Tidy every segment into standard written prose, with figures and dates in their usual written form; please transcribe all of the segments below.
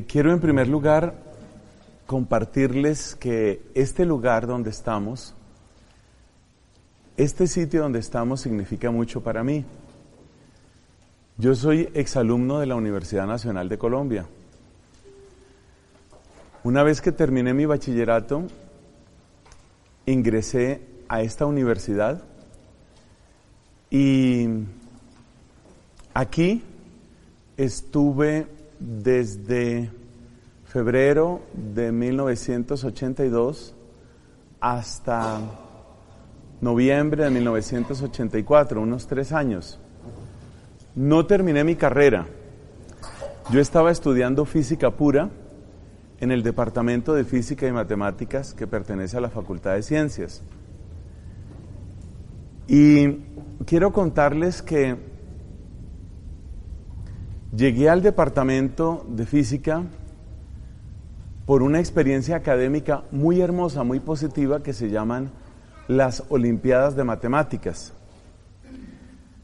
Quiero en primer lugar compartirles que este lugar donde estamos, este sitio donde estamos significa mucho para mí. Yo soy exalumno de la Universidad Nacional de Colombia. Una vez que terminé mi bachillerato, ingresé a esta universidad y aquí estuve desde febrero de 1982 hasta noviembre de 1984, unos 3 años. No terminé mi carrera. Yo estaba estudiando física pura en el Departamento de Física y Matemáticas que pertenece a la Facultad de Ciencias. Y quiero contarles que llegué al Departamento de Física por una experiencia académica muy hermosa, muy positiva, que se llaman las Olimpiadas de Matemáticas.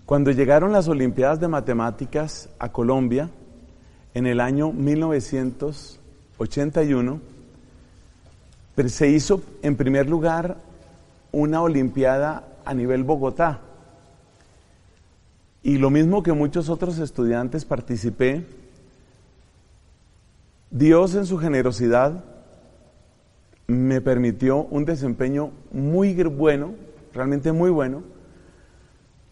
Cuando llegaron las Olimpiadas de Matemáticas a Colombia, en el año 1981, se hizo en primer lugar una Olimpiada a nivel Bogotá. Y lo mismo que muchos otros estudiantes participé. Dios en su generosidad me permitió un desempeño muy bueno, realmente muy bueno,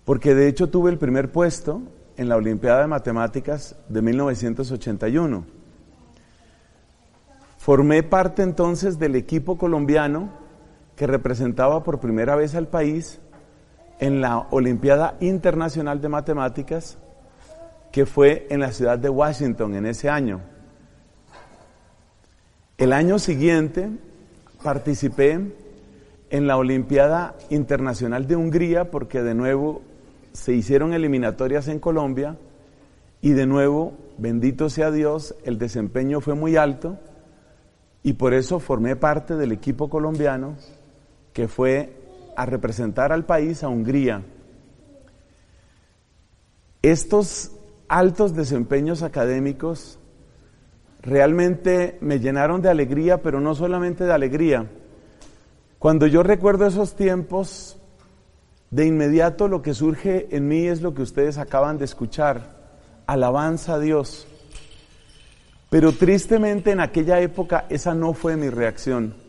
porque de hecho tuve el primer puesto en la Olimpiada de Matemáticas de 1981. Formé parte entonces del equipo colombiano que representaba por primera vez al país en la Olimpiada Internacional de Matemáticas, que fue en la ciudad de Washington en ese año. El año siguiente participé en la Olimpiada Internacional de Hungría, porque de nuevo se hicieron eliminatorias en Colombia y de nuevo, bendito sea Dios, el desempeño fue muy alto y por eso formé parte del equipo colombiano que fue a representar al país a Hungría. Estos altos desempeños académicos realmente me llenaron de alegría, pero no solamente de alegría. Cuando yo recuerdo esos tiempos, de inmediato lo que surge en mí es lo que ustedes acaban de escuchar: alabanza a Dios. Pero tristemente en aquella época esa no fue mi reacción.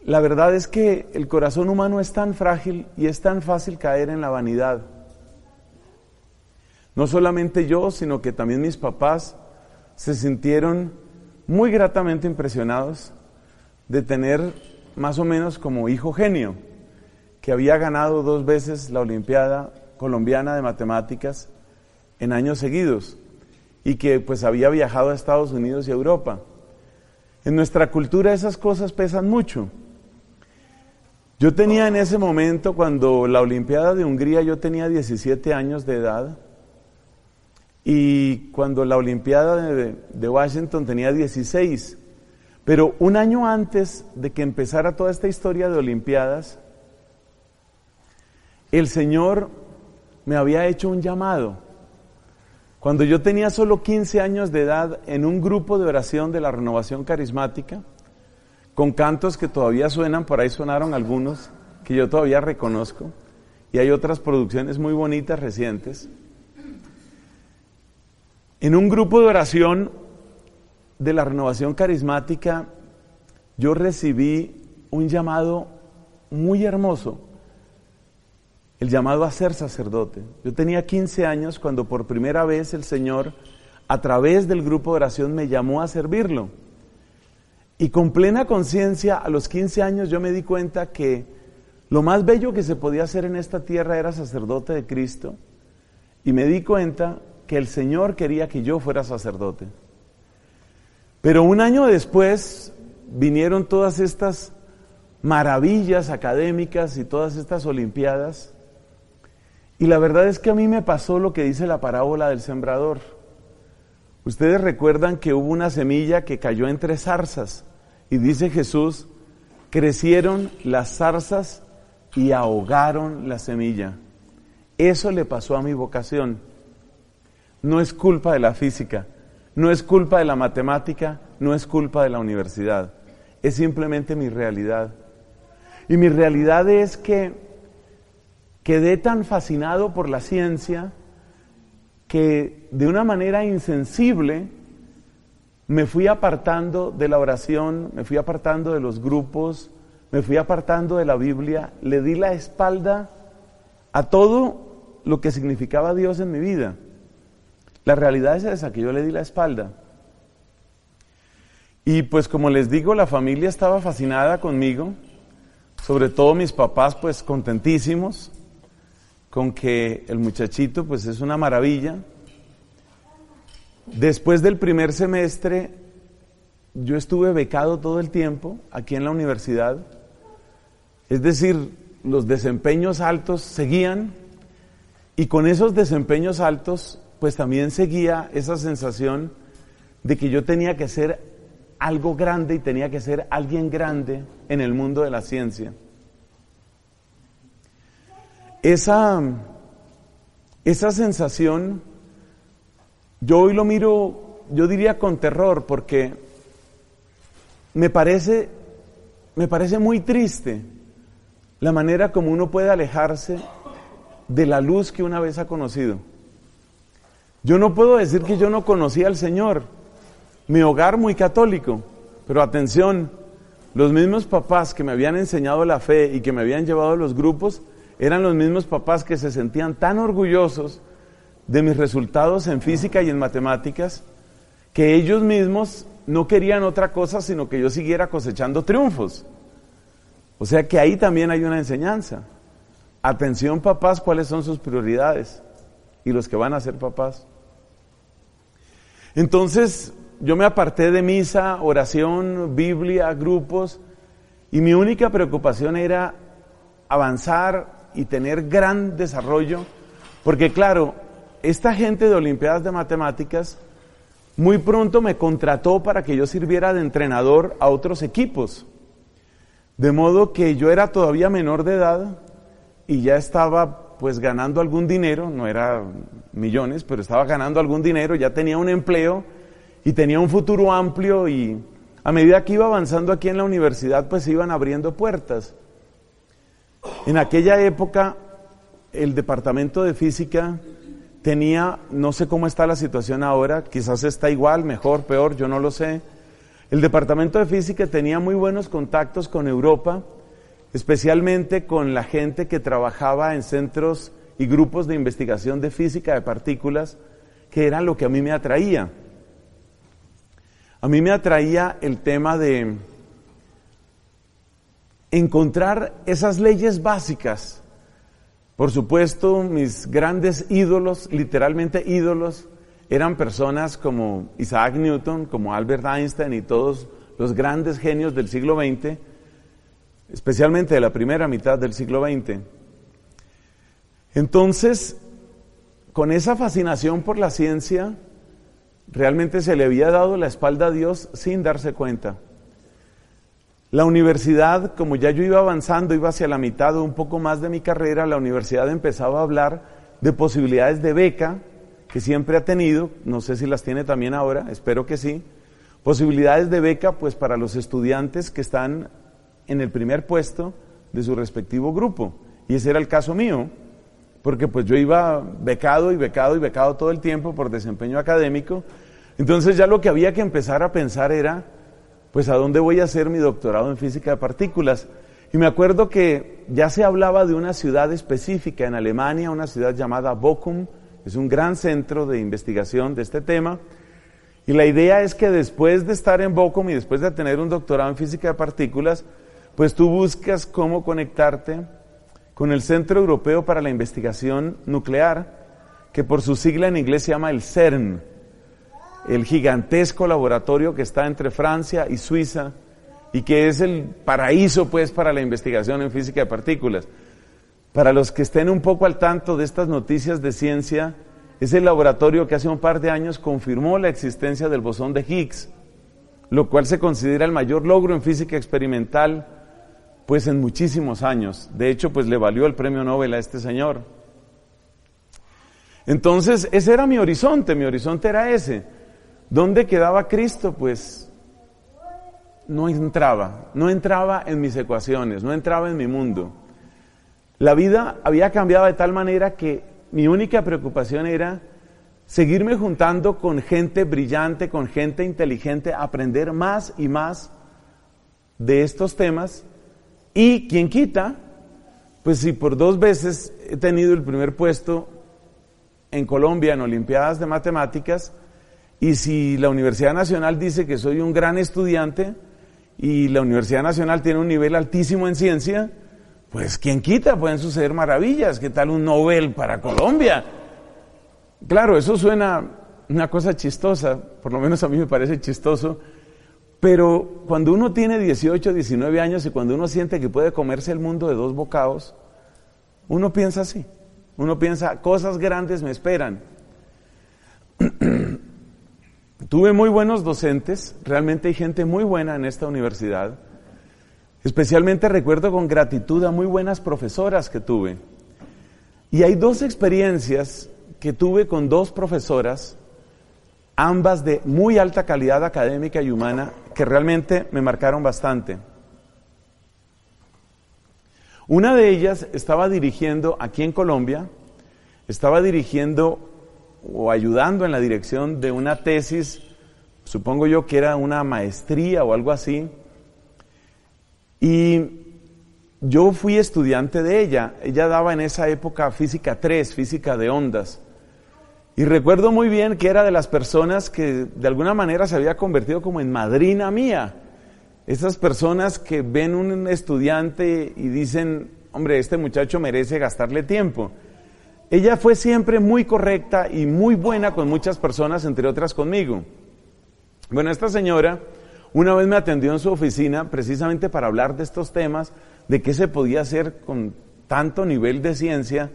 La verdad es que el corazón humano es tan frágil y es tan fácil caer en la vanidad. No solamente yo, sino que también mis papás se sintieron muy gratamente impresionados de tener más o menos como hijo genio, que había ganado 2 veces la Olimpiada Colombiana de Matemáticas en años seguidos y que pues había viajado a Estados Unidos y a Europa. En nuestra cultura esas cosas pesan mucho. Yo tenía en ese momento, cuando la Olimpiada de Hungría, yo tenía 17 años de edad, y cuando la Olimpiada de Washington tenía 16. Pero un año antes de que empezara toda esta historia de Olimpiadas, el Señor me había hecho un llamado. Cuando yo tenía solo 15 años de edad, en un grupo de oración de la Renovación Carismática, con cantos que todavía suenan, por ahí sonaron algunos que yo todavía reconozco, y hay otras producciones muy bonitas recientes. En un grupo de oración de la Renovación Carismática, yo recibí un llamado muy hermoso, el llamado a ser sacerdote. Yo tenía 15 años cuando por primera vez el Señor, a través del grupo de oración, me llamó a servirlo. Y con plena conciencia, a los 15 años yo me di cuenta que lo más bello que se podía hacer en esta tierra era sacerdote de Cristo, y me di cuenta que el Señor quería que yo fuera sacerdote. Pero un año después vinieron todas estas maravillas académicas y todas estas olimpiadas, y la verdad es que a mí me pasó lo que dice la parábola del sembrador. Ustedes recuerdan que hubo una semilla que cayó entre zarzas, y dice Jesús: crecieron las zarzas y ahogaron la semilla. Eso le pasó a mi vocación. No es culpa de la física, No es culpa de la matemática, no es culpa de la universidad, es simplemente mi realidad. Y mi realidad es que quedé tan fascinado por la ciencia que de una manera insensible me fui apartando de la oración, me fui apartando de los grupos, me fui apartando de la Biblia, le di la espalda a todo lo que significaba Dios en mi vida. La realidad es esa, que yo le di la espalda. Y pues como les digo, la familia estaba fascinada conmigo, sobre todo mis papás pues contentísimos con que el muchachito pues es una maravilla. Después del primer semestre yo estuve becado todo el tiempo aquí en la universidad, es decir, los desempeños altos seguían y con esos desempeños altos pues también seguía esa sensación de que yo tenía que ser algo grande y tenía que ser alguien grande en el mundo de la ciencia. Esa sensación, yo hoy lo miro, yo diría con terror, porque me parece muy triste la manera como uno puede alejarse de la luz que una vez ha conocido. Yo no puedo decir que yo no conocía al Señor, mi hogar muy católico, pero atención, los mismos papás que me habían enseñado la fe y que me habían llevado a los grupos, eran los mismos papás que se sentían tan orgullosos de mis resultados en física y en matemáticas, que ellos mismos no querían otra cosa sino que yo siguiera cosechando triunfos. O sea que ahí también hay una enseñanza. Atención papás, ¿cuáles son sus prioridades? Y los que van a ser papás. Entonces yo me aparté de misa, oración, Biblia, grupos, y mi única preocupación era avanzar y tener gran desarrollo, porque claro, esta gente de Olimpiadas de Matemáticas muy pronto me contrató para que yo sirviera de entrenador a otros equipos, de modo que yo era todavía menor de edad y ya estaba pues ganando algún dinero, no era millones, pero estaba ganando algún dinero, ya tenía un empleo y tenía un futuro amplio, y a medida que iba avanzando aquí en la universidad pues se iban abriendo puertas. En aquella época el departamento de física tenía, no sé cómo está la situación ahora, quizás está igual, mejor, peor, yo no lo sé. El departamento de física tenía muy buenos contactos con Europa, especialmente con la gente que trabajaba en centros y grupos de investigación de física de partículas, que eran lo que a mí me atraía. A mí me atraía el tema de encontrar esas leyes básicas. Por supuesto, mis grandes ídolos, literalmente ídolos, eran personas como Isaac Newton, como Albert Einstein y todos los grandes genios del siglo XX, especialmente de la primera mitad del siglo XX. Entonces, con esa fascinación por la ciencia, realmente se le había dado la espalda a Dios sin darse cuenta. La universidad, como ya yo iba avanzando, iba hacia la mitad o un poco más de mi carrera, la universidad empezaba a hablar de posibilidades de beca, que siempre ha tenido, no sé si las tiene también ahora, espero que sí, posibilidades de beca pues para los estudiantes que están en el primer puesto de su respectivo grupo, y ese era el caso mío, porque pues yo iba becado y becado y becado todo el tiempo por desempeño académico. Entonces ya lo que había que empezar a pensar era, pues ¿a dónde voy a hacer mi doctorado en física de partículas? Y me acuerdo que ya se hablaba de una ciudad específica en Alemania, una ciudad llamada Bochum, es un gran centro de investigación de este tema, y la idea es que después de estar en Bochum y después de tener un doctorado en física de partículas, pues tú buscas cómo conectarte con el Centro Europeo para la Investigación Nuclear, que por su sigla en inglés se llama el CERN, el gigantesco laboratorio que está entre Francia y Suiza y que es el paraíso pues para la investigación en física de partículas. Para los que estén un poco al tanto de estas noticias de ciencia, es el laboratorio que hace un par de años confirmó la existencia del bosón de Higgs, lo cual se considera el mayor logro en física experimental pues en muchísimos años. De hecho, pues le valió el premio Nobel a este señor. Entonces, ese era mi horizonte era ese. ¿Dónde quedaba Cristo? Pues no entraba en mis ecuaciones, no entraba en mi mundo. La vida había cambiado de tal manera que mi única preocupación era seguirme juntando con gente brillante, con gente inteligente, aprender más y más de estos temas. Y quien quita, pues si por 2 veces he tenido el primer puesto en Colombia en Olimpiadas de Matemáticas, y si la Universidad Nacional dice que soy un gran estudiante y la Universidad Nacional tiene un nivel altísimo en ciencia, pues quien quita, pueden suceder maravillas. ¿Qué tal un Nobel para Colombia? Claro, eso suena una cosa chistosa, por lo menos a mí me parece chistoso, pero cuando uno tiene 18, 19 años y cuando uno siente que puede comerse el mundo de 2 bocados, uno piensa así, uno piensa, cosas grandes me esperan. Tuve muy buenos docentes, realmente hay gente muy buena en esta universidad, especialmente recuerdo con gratitud a muy buenas profesoras que tuve. Y hay 2 experiencias que tuve con 2 profesoras, ambas de muy alta calidad académica y humana, que realmente me marcaron bastante. Una de ellas estaba dirigiendo aquí en Colombia, estaba dirigiendo o ayudando en la dirección de una tesis, supongo yo que era una maestría o algo así, y yo fui estudiante de ella. Ella daba en esa época física 3, física de ondas, y recuerdo muy bien que era de las personas que de alguna manera se había convertido como en madrina mía, esas personas que ven un estudiante y dicen, hombre, este muchacho merece gastarle tiempo. Ella fue siempre muy correcta y muy buena con muchas personas, entre otras conmigo. Bueno, esta señora una vez me atendió en su oficina precisamente para hablar de estos temas, de qué se podía hacer con tanto nivel de ciencia,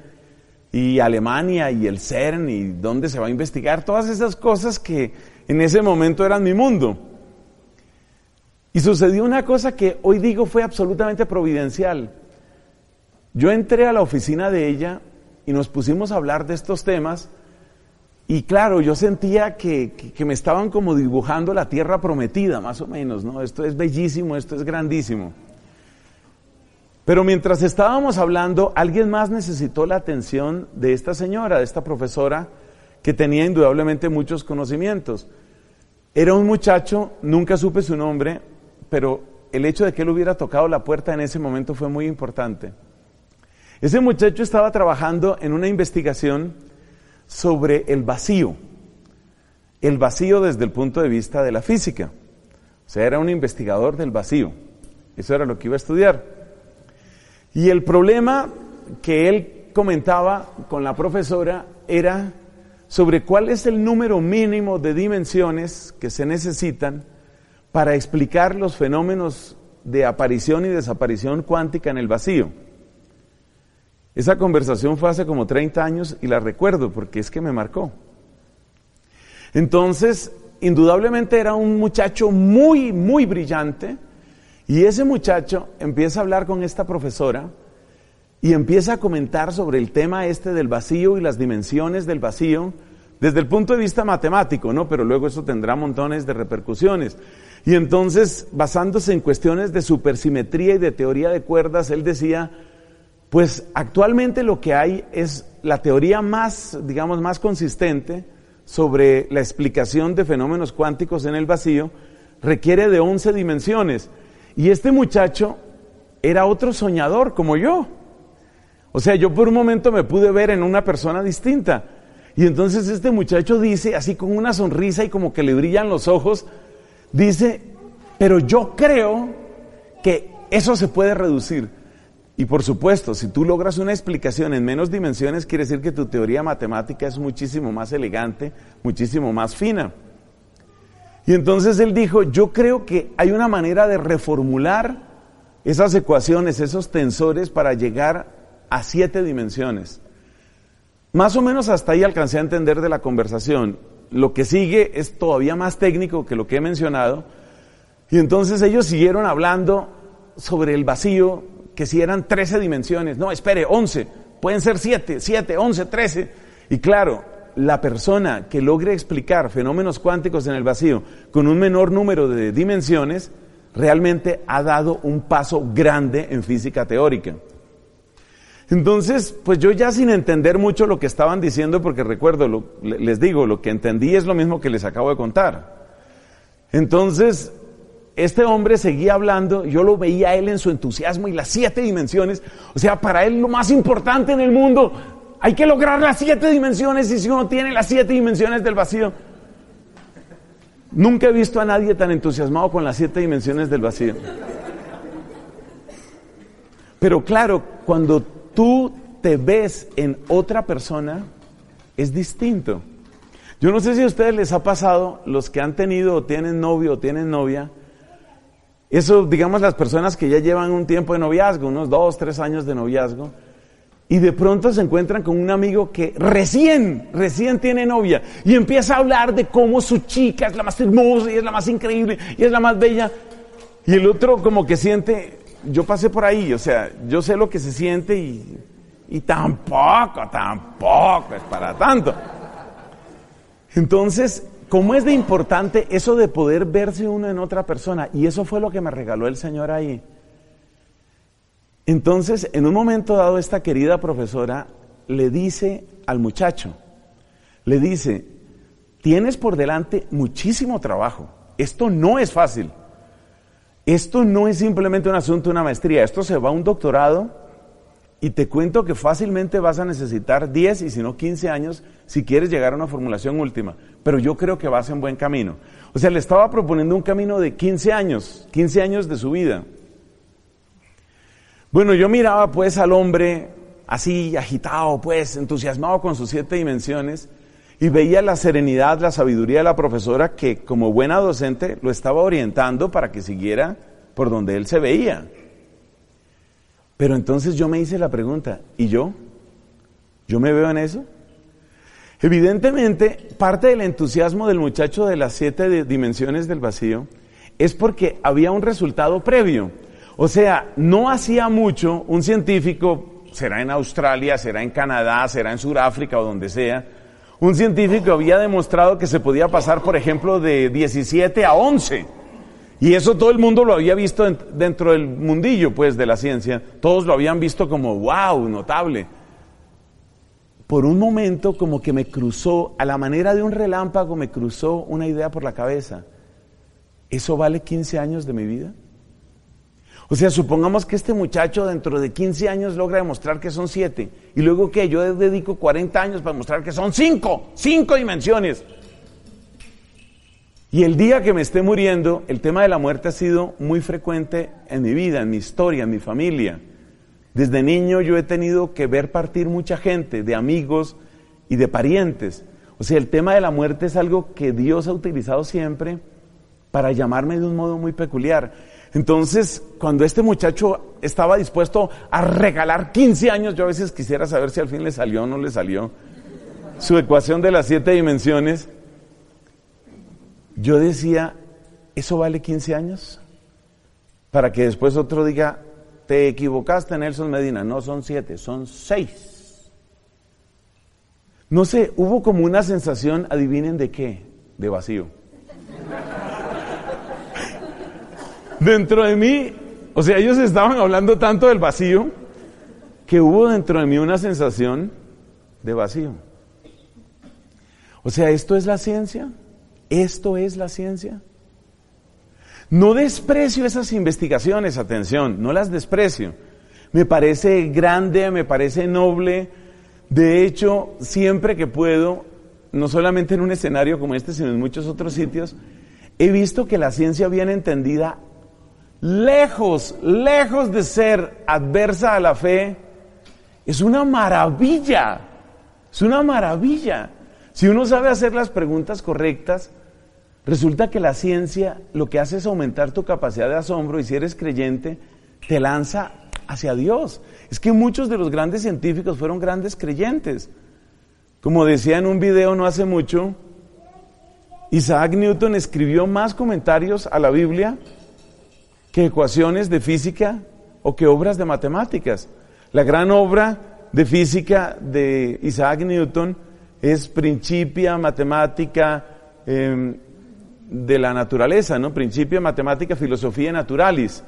y Alemania y el CERN y dónde se va a investigar, todas esas cosas que en ese momento eran mi mundo. Y sucedió una cosa que hoy digo fue absolutamente providencial. Yo entré a la oficina de ella y nos pusimos a hablar de estos temas, y claro, yo sentía que me estaban como dibujando la tierra prometida, más o menos, ¿no? Esto es bellísimo, esto es grandísimo. Pero mientras estábamos hablando, alguien más necesitó la atención de esta señora, de esta profesora, que tenía indudablemente muchos conocimientos. Era un muchacho, nunca supe su nombre, pero el hecho de que él hubiera tocado la puerta en ese momento fue muy importante. Ese muchacho estaba trabajando en una investigación sobre el vacío desde el punto de vista de la física. O sea, era un investigador del vacío, eso era lo que iba a estudiar. Y el problema que él comentaba con la profesora era sobre cuál es el número mínimo de dimensiones que se necesitan para explicar los fenómenos de aparición y desaparición cuántica en el vacío. Esa conversación fue hace como 30 años y la recuerdo porque es que me marcó. Entonces, indudablemente era un muchacho muy, muy brillante, y ese muchacho empieza a hablar con esta profesora y empieza a comentar sobre el tema este del vacío y las dimensiones del vacío desde el punto de vista matemático, ¿no? Pero luego eso tendrá montones de repercusiones. Y entonces, basándose en cuestiones de supersimetría y de teoría de cuerdas, él decía, pues actualmente lo que hay es la teoría más, digamos, más consistente sobre la explicación de fenómenos cuánticos en el vacío, requiere de 11 dimensiones. Y este muchacho era otro soñador como yo. O sea, yo por un momento me pude ver en una persona distinta. Y entonces este muchacho dice, así con una sonrisa y como que le brillan los ojos, dice, pero yo creo que eso se puede reducir. Y por supuesto, si tú logras una explicación en menos dimensiones, quiere decir que tu teoría matemática es muchísimo más elegante, muchísimo más fina. Y entonces él dijo, yo creo que hay una manera de reformular esas ecuaciones, esos tensores, para llegar a 7 dimensiones. Más o menos hasta ahí alcancé a entender de la conversación. Lo que sigue es todavía más técnico que lo que he mencionado. Y entonces ellos siguieron hablando sobre el vacío, que si eran 13 dimensiones, no, espere, 11, pueden ser 7, 11, 13. Y claro, la persona que logre explicar fenómenos cuánticos en el vacío con un menor número de dimensiones, realmente ha dado un paso grande en física teórica. Entonces, pues yo ya sin entender mucho lo que estaban diciendo, porque recuerdo, les digo, lo que entendí es lo mismo que les acabo de contar. Entonces, este hombre seguía hablando, yo lo veía a él en su entusiasmo y las 7 dimensiones, o sea, para él lo más importante en el mundo, hay que lograr las 7 dimensiones, y si uno tiene las 7 dimensiones del vacío. Nunca he visto a nadie tan entusiasmado con las 7 dimensiones del vacío. Pero claro, cuando tú te ves en otra persona, es distinto. Yo no sé si a ustedes les ha pasado, los que han tenido o tienen novio o tienen novia, eso, digamos, las personas que ya llevan un tiempo de noviazgo, unos 2, 3 años de noviazgo, y de pronto se encuentran con un amigo que recién tiene novia, y empieza a hablar de cómo su chica es la más hermosa, y es la más increíble, y es la más bella, y el otro como que siente, yo pasé por ahí, o sea, yo sé lo que se siente, y tampoco es para tanto. Entonces, ¿cómo es de importante eso de poder verse uno en otra persona? Y eso fue lo que me regaló el Señor ahí. Entonces, en un momento dado, esta querida profesora le dice al muchacho, le dice, tienes por delante muchísimo trabajo, esto no es fácil, esto no es simplemente un asunto de una maestría, esto se va a un doctorado, y te cuento que fácilmente vas a necesitar 10 y si no 15 años si quieres llegar a una formulación última, pero yo creo que vas en buen camino. O sea, le estaba proponiendo un camino de 15 años de su vida. Bueno, yo miraba pues al hombre así agitado, pues entusiasmado con sus 7 dimensiones, y veía la serenidad, la sabiduría de la profesora que como buena docente lo estaba orientando para que siguiera por donde él se veía. Pero entonces yo me hice la pregunta, ¿y yo? ¿Yo me veo en eso? Evidentemente, parte del entusiasmo del muchacho de las 7 dimensiones del vacío es porque había un resultado previo. O sea, no hacía mucho un científico, será en Australia, será en Canadá, será en Sudáfrica o donde sea, un científico había demostrado que se podía pasar, por ejemplo, de 17 a 11. Y eso todo el mundo lo había visto dentro del mundillo, pues, de la ciencia. Todos lo habían visto como, wow, notable. Por un momento, como que me cruzó, a la manera de un relámpago, me cruzó una idea por la cabeza. ¿Eso vale 15 años de mi vida? O sea, supongamos que este muchacho dentro de 15 años logra demostrar que son 7. ¿Y luego qué? Yo dedico 40 años para demostrar que son 5 dimensiones. Y el día que me esté muriendo, el tema de la muerte ha sido muy frecuente en mi vida, en mi historia, en mi familia. Desde niño yo he tenido que ver partir mucha gente, de amigos y de parientes. O sea, el tema de la muerte es algo que Dios ha utilizado siempre para llamarme de un modo muy peculiar. Entonces, cuando este muchacho estaba dispuesto a regalar 15 años, yo a veces quisiera saber si al fin le salió o no le salió su ecuación de las 7 dimensiones. Yo decía, ¿eso vale 15 años? Para que después otro diga, te equivocaste, Nelson Medina. No son 7, son 6. No sé, hubo como una sensación, adivinen de qué, de vacío. Dentro de mí, o sea, ellos estaban hablando tanto del vacío, que hubo dentro de mí una sensación de vacío. O sea, ¿esto es la ciencia? ¿Esto es la ciencia? No desprecio esas investigaciones, atención, no las desprecio. Me parece grande, me parece noble. De hecho, siempre que puedo, no solamente en un escenario como este, sino en muchos otros sitios, he visto que la ciencia bien entendida, lejos de ser adversa a la fe, es una maravilla. Es una maravilla. Si uno sabe hacer las preguntas correctas, resulta que la ciencia lo que hace es aumentar tu capacidad de asombro y si eres creyente, te lanza hacia Dios. Es que muchos de los grandes científicos fueron grandes creyentes. Como decía en un video no hace mucho, Isaac Newton escribió más comentarios a la Biblia que ecuaciones de física o que obras de matemáticas. La gran obra de física de Isaac Newton es Principia Mathematica de la Naturaleza, ¿no? Principia Mathematica Philosophiae Naturalis.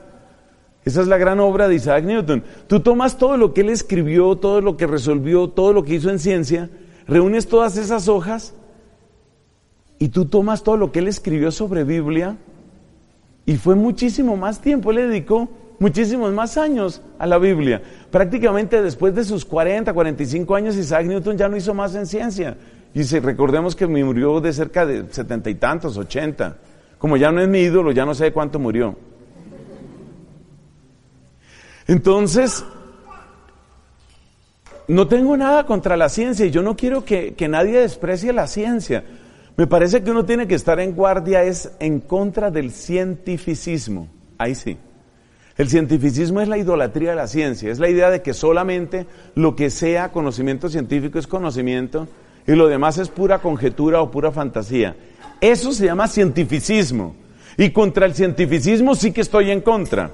Esa es la gran obra de Isaac Newton. Tú tomas todo lo que él escribió, todo lo que resolvió, todo lo que hizo en ciencia, reúnes todas esas hojas y tú tomas todo lo que él escribió sobre Biblia, y fue muchísimo más tiempo, él le dedicó muchísimos más años a la Biblia. Prácticamente después de sus 40, 45 años, Isaac Newton ya no hizo más en ciencia. Y recordemos que murió de cerca de 70 y tantos, 80. Como ya no es mi ídolo, ya no sé de cuánto murió. Entonces, no tengo nada contra la ciencia y yo no quiero que nadie desprecie la ciencia. Me parece que uno tiene que estar en guardia es en contra del cientificismo. Ahí sí. El cientificismo es la idolatría de la ciencia, es la idea de que solamente lo que sea conocimiento científico es conocimiento y lo demás es pura conjetura o pura fantasía. Eso se llama cientificismo. Y contra el cientificismo sí que estoy en contra.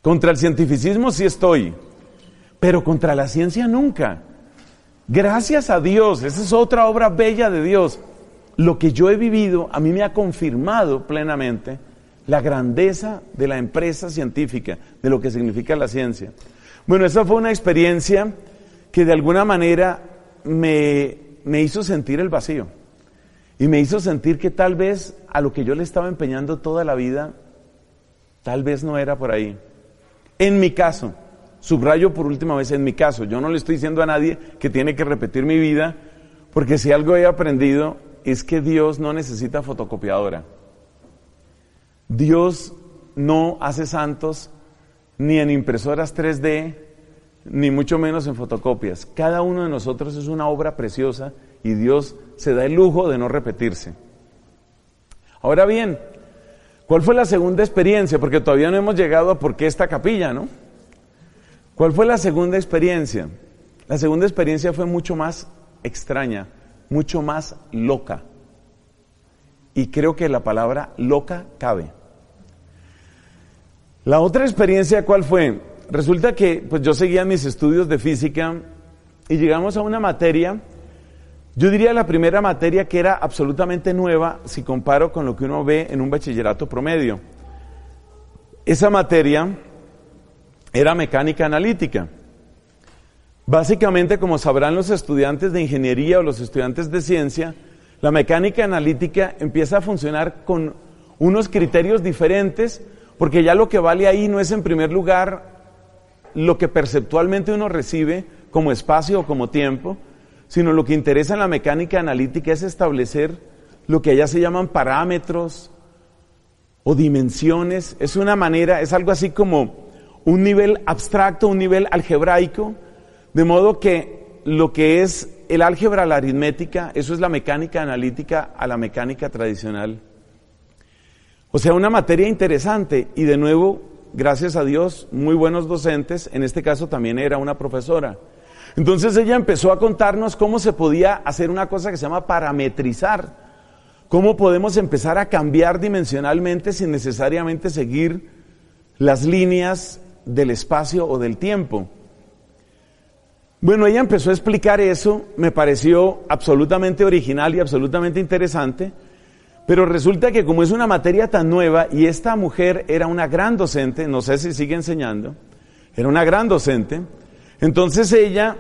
Contra el cientificismo sí estoy, pero contra la ciencia nunca. Gracias a Dios, esa es otra obra bella de Dios. Lo que yo he vivido a mí me ha confirmado plenamente la grandeza de la empresa científica, de lo que significa la ciencia. Bueno, esa fue una experiencia que de alguna manera me hizo sentir el vacío y me hizo sentir que tal vez a lo que yo le estaba empeñando toda la vida, tal vez no era por ahí. En mi caso, subrayo por última vez, en mi caso, yo no le estoy diciendo a nadie que tiene que repetir mi vida, porque si algo he aprendido es que Dios no necesita fotocopiadora. Dios no hace santos ni en impresoras 3D, ni mucho menos en fotocopias. Cada uno de nosotros es una obra preciosa y Dios se da el lujo de no repetirse. Ahora bien, ¿cuál fue la segunda experiencia? Porque todavía no hemos llegado a por qué esta capilla, ¿no? ¿Cuál fue la segunda experiencia? La segunda experiencia fue mucho más extraña, mucho más loca. Y creo que la palabra loca cabe. La otra experiencia, ¿cuál fue? Resulta que pues yo seguía mis estudios de física y llegamos a una materia, yo diría la primera materia que era absolutamente nueva si comparo con lo que uno ve en un bachillerato promedio. Esa materia era mecánica analítica. Básicamente, como sabrán los estudiantes de ingeniería o los estudiantes de ciencia, la mecánica analítica empieza a funcionar con unos criterios diferentes, porque ya lo que vale ahí no es en primer lugar lo que perceptualmente uno recibe como espacio o como tiempo, sino lo que interesa en la mecánica analítica es establecer lo que allá se llaman parámetros o dimensiones. Es una manera, es algo así como un nivel abstracto, un nivel algebraico, de modo que lo que es el álgebra, la aritmética, eso es la mecánica analítica a la mecánica tradicional. O sea, una materia interesante y de nuevo, gracias a Dios, muy buenos docentes, en este caso también era una profesora. Entonces ella empezó a contarnos cómo se podía hacer una cosa que se llama parametrizar, cómo podemos empezar a cambiar dimensionalmente sin necesariamente seguir las líneas del espacio o del tiempo. Bueno, ella empezó a explicar eso, me pareció absolutamente original y absolutamente interesante, pero resulta que como es una materia tan nueva y esta mujer era una gran docente, no sé si sigue enseñando, era una gran docente, entonces ella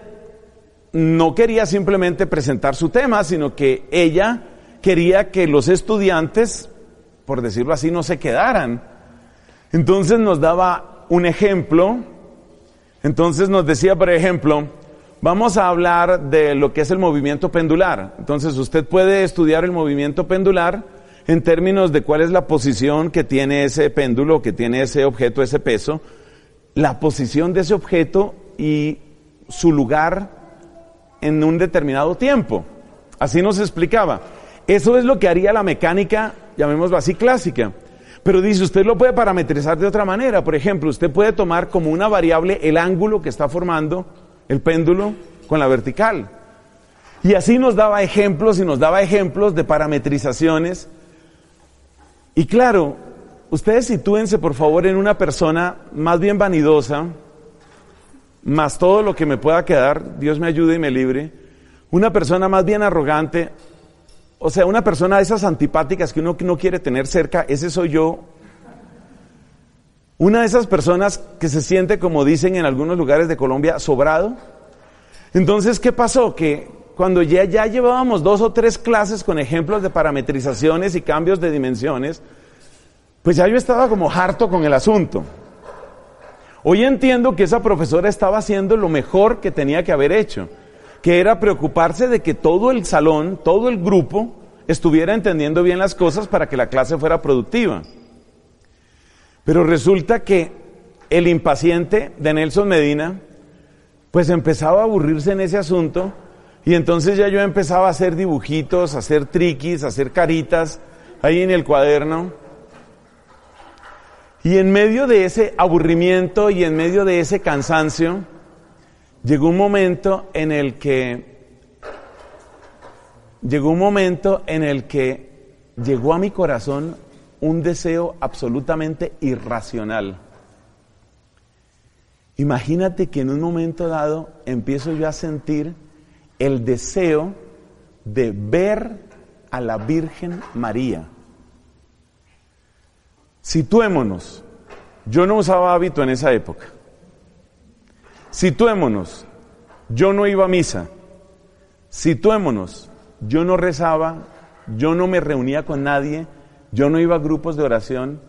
no quería simplemente presentar su tema, sino que ella quería que los estudiantes, por decirlo así, no se quedaran. Entonces nos daba un ejemplo, entonces nos decía, por ejemplo, vamos a hablar de lo que es el movimiento pendular. Entonces usted puede estudiar el movimiento pendular en términos de cuál es la posición que tiene ese péndulo, que tiene ese objeto, ese peso, la posición de ese objeto y su lugar en un determinado tiempo. Así nos explicaba. Eso es lo que haría la mecánica, llamémoslo así, clásica. Pero dice, usted lo puede parametrizar de otra manera. Por ejemplo, usted puede tomar como una variable el ángulo que está formando el péndulo con la vertical. Y así nos daba ejemplos y nos daba ejemplos de parametrizaciones. Y claro, ustedes sitúense por favor en una persona más bien vanidosa, más todo lo que me pueda quedar, Dios me ayude y me libre, una persona más bien arrogante, o sea, una persona de esas antipáticas que uno no quiere tener cerca, ese soy yo. Una de esas personas que se siente, como dicen en algunos lugares de Colombia, sobrado. Entonces, ¿qué pasó? Que cuando ya llevábamos 2 o 3 clases con ejemplos de parametrizaciones y cambios de dimensiones, pues ya yo estaba como harto con el asunto. Hoy entiendo que esa profesora estaba haciendo lo mejor que tenía que haber hecho, que era preocuparse de que todo el salón, todo el grupo, estuviera entendiendo bien las cosas para que la clase fuera productiva. Pero resulta que el impaciente de Nelson Medina, pues empezaba a aburrirse en ese asunto, y entonces ya yo empezaba a hacer dibujitos, a hacer triquis, a hacer caritas ahí en el cuaderno. Y en medio de ese aburrimiento y en medio de ese cansancio, llegó un momento en el que llegó a mi corazón un deseo absolutamente irracional. Imagínate que en un momento dado empiezo yo a sentir el deseo de ver a la Virgen María. Situémonos, yo no usaba hábito en esa época. Situémonos, yo no iba a misa. Situémonos, yo no rezaba, yo no me reunía con nadie, yo no iba a grupos de oración.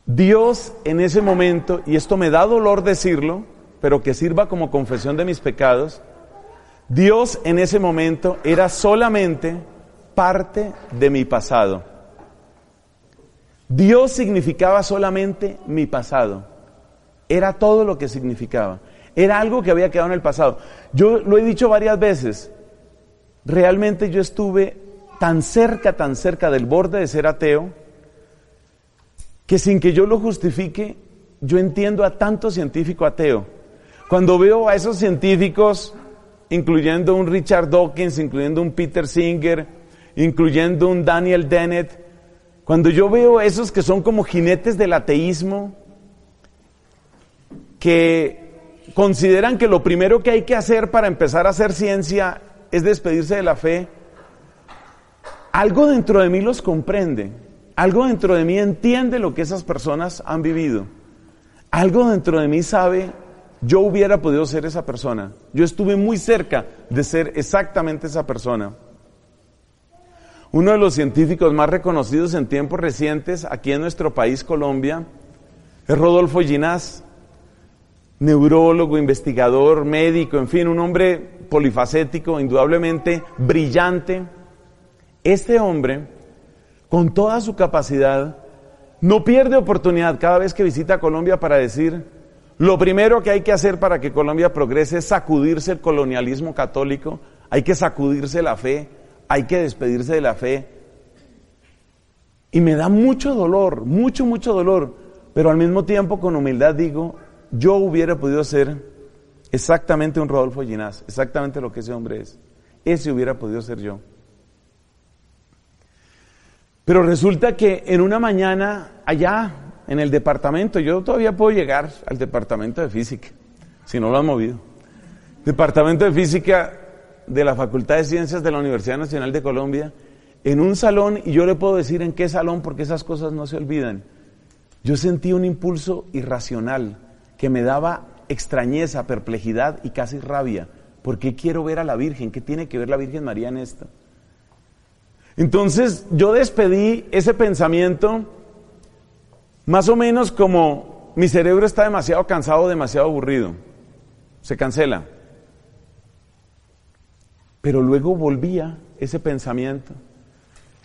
Dios en ese momento, y esto me da dolor decirlo, pero que sirva como confesión de mis pecados, Dios en ese momento era solamente parte de mi pasado. Dios significaba solamente mi pasado. Era todo lo que significaba. Era algo que había quedado en el pasado. Yo lo he dicho varias veces. Realmente yo estuve tan cerca del borde de ser ateo, que sin que yo lo justifique, yo entiendo a tanto científico ateo. Cuando veo a esos científicos, incluyendo un Richard Dawkins, incluyendo un Peter Singer, incluyendo un Daniel Dennett, cuando yo veo esos que son como jinetes del ateísmo, que consideran que lo primero que hay que hacer para empezar a hacer ciencia es despedirse de la fe, algo dentro de mí los comprende, algo dentro de mí entiende lo que esas personas han vivido, algo dentro de mí sabe, yo hubiera podido ser esa persona, yo estuve muy cerca de ser exactamente esa persona. Uno de los científicos más reconocidos en tiempos recientes aquí en nuestro país, Colombia, es Rodolfo Ginás, neurólogo, investigador, médico, en fin, un hombre polifacético, indudablemente brillante. Este hombre, con toda su capacidad, no pierde oportunidad cada vez que visita Colombia para decir: lo primero que hay que hacer para que Colombia progrese es sacudirse el colonialismo católico, hay que sacudirse la fe, hay que despedirse de la fe. Y me da mucho dolor, mucho dolor, pero al mismo tiempo con humildad digo, yo hubiera podido ser exactamente un Rodolfo Ginás, exactamente lo que ese hombre es. Ese hubiera podido ser yo. Pero resulta que en una mañana allá en el departamento, yo todavía puedo llegar al departamento de física, si no lo han movido. Departamento de física de la Facultad de Ciencias de la Universidad Nacional de Colombia, en un salón, y yo le puedo decir en qué salón porque esas cosas no se olvidan. Yo sentí un impulso irracional que me daba extrañeza, perplejidad y casi rabia. ¿Por qué quiero ver a la Virgen? ¿Qué tiene que ver la Virgen María en esto? Entonces yo despedí ese pensamiento más o menos como mi cerebro está demasiado cansado, demasiado aburrido. Se cancela. Pero luego volvía ese pensamiento.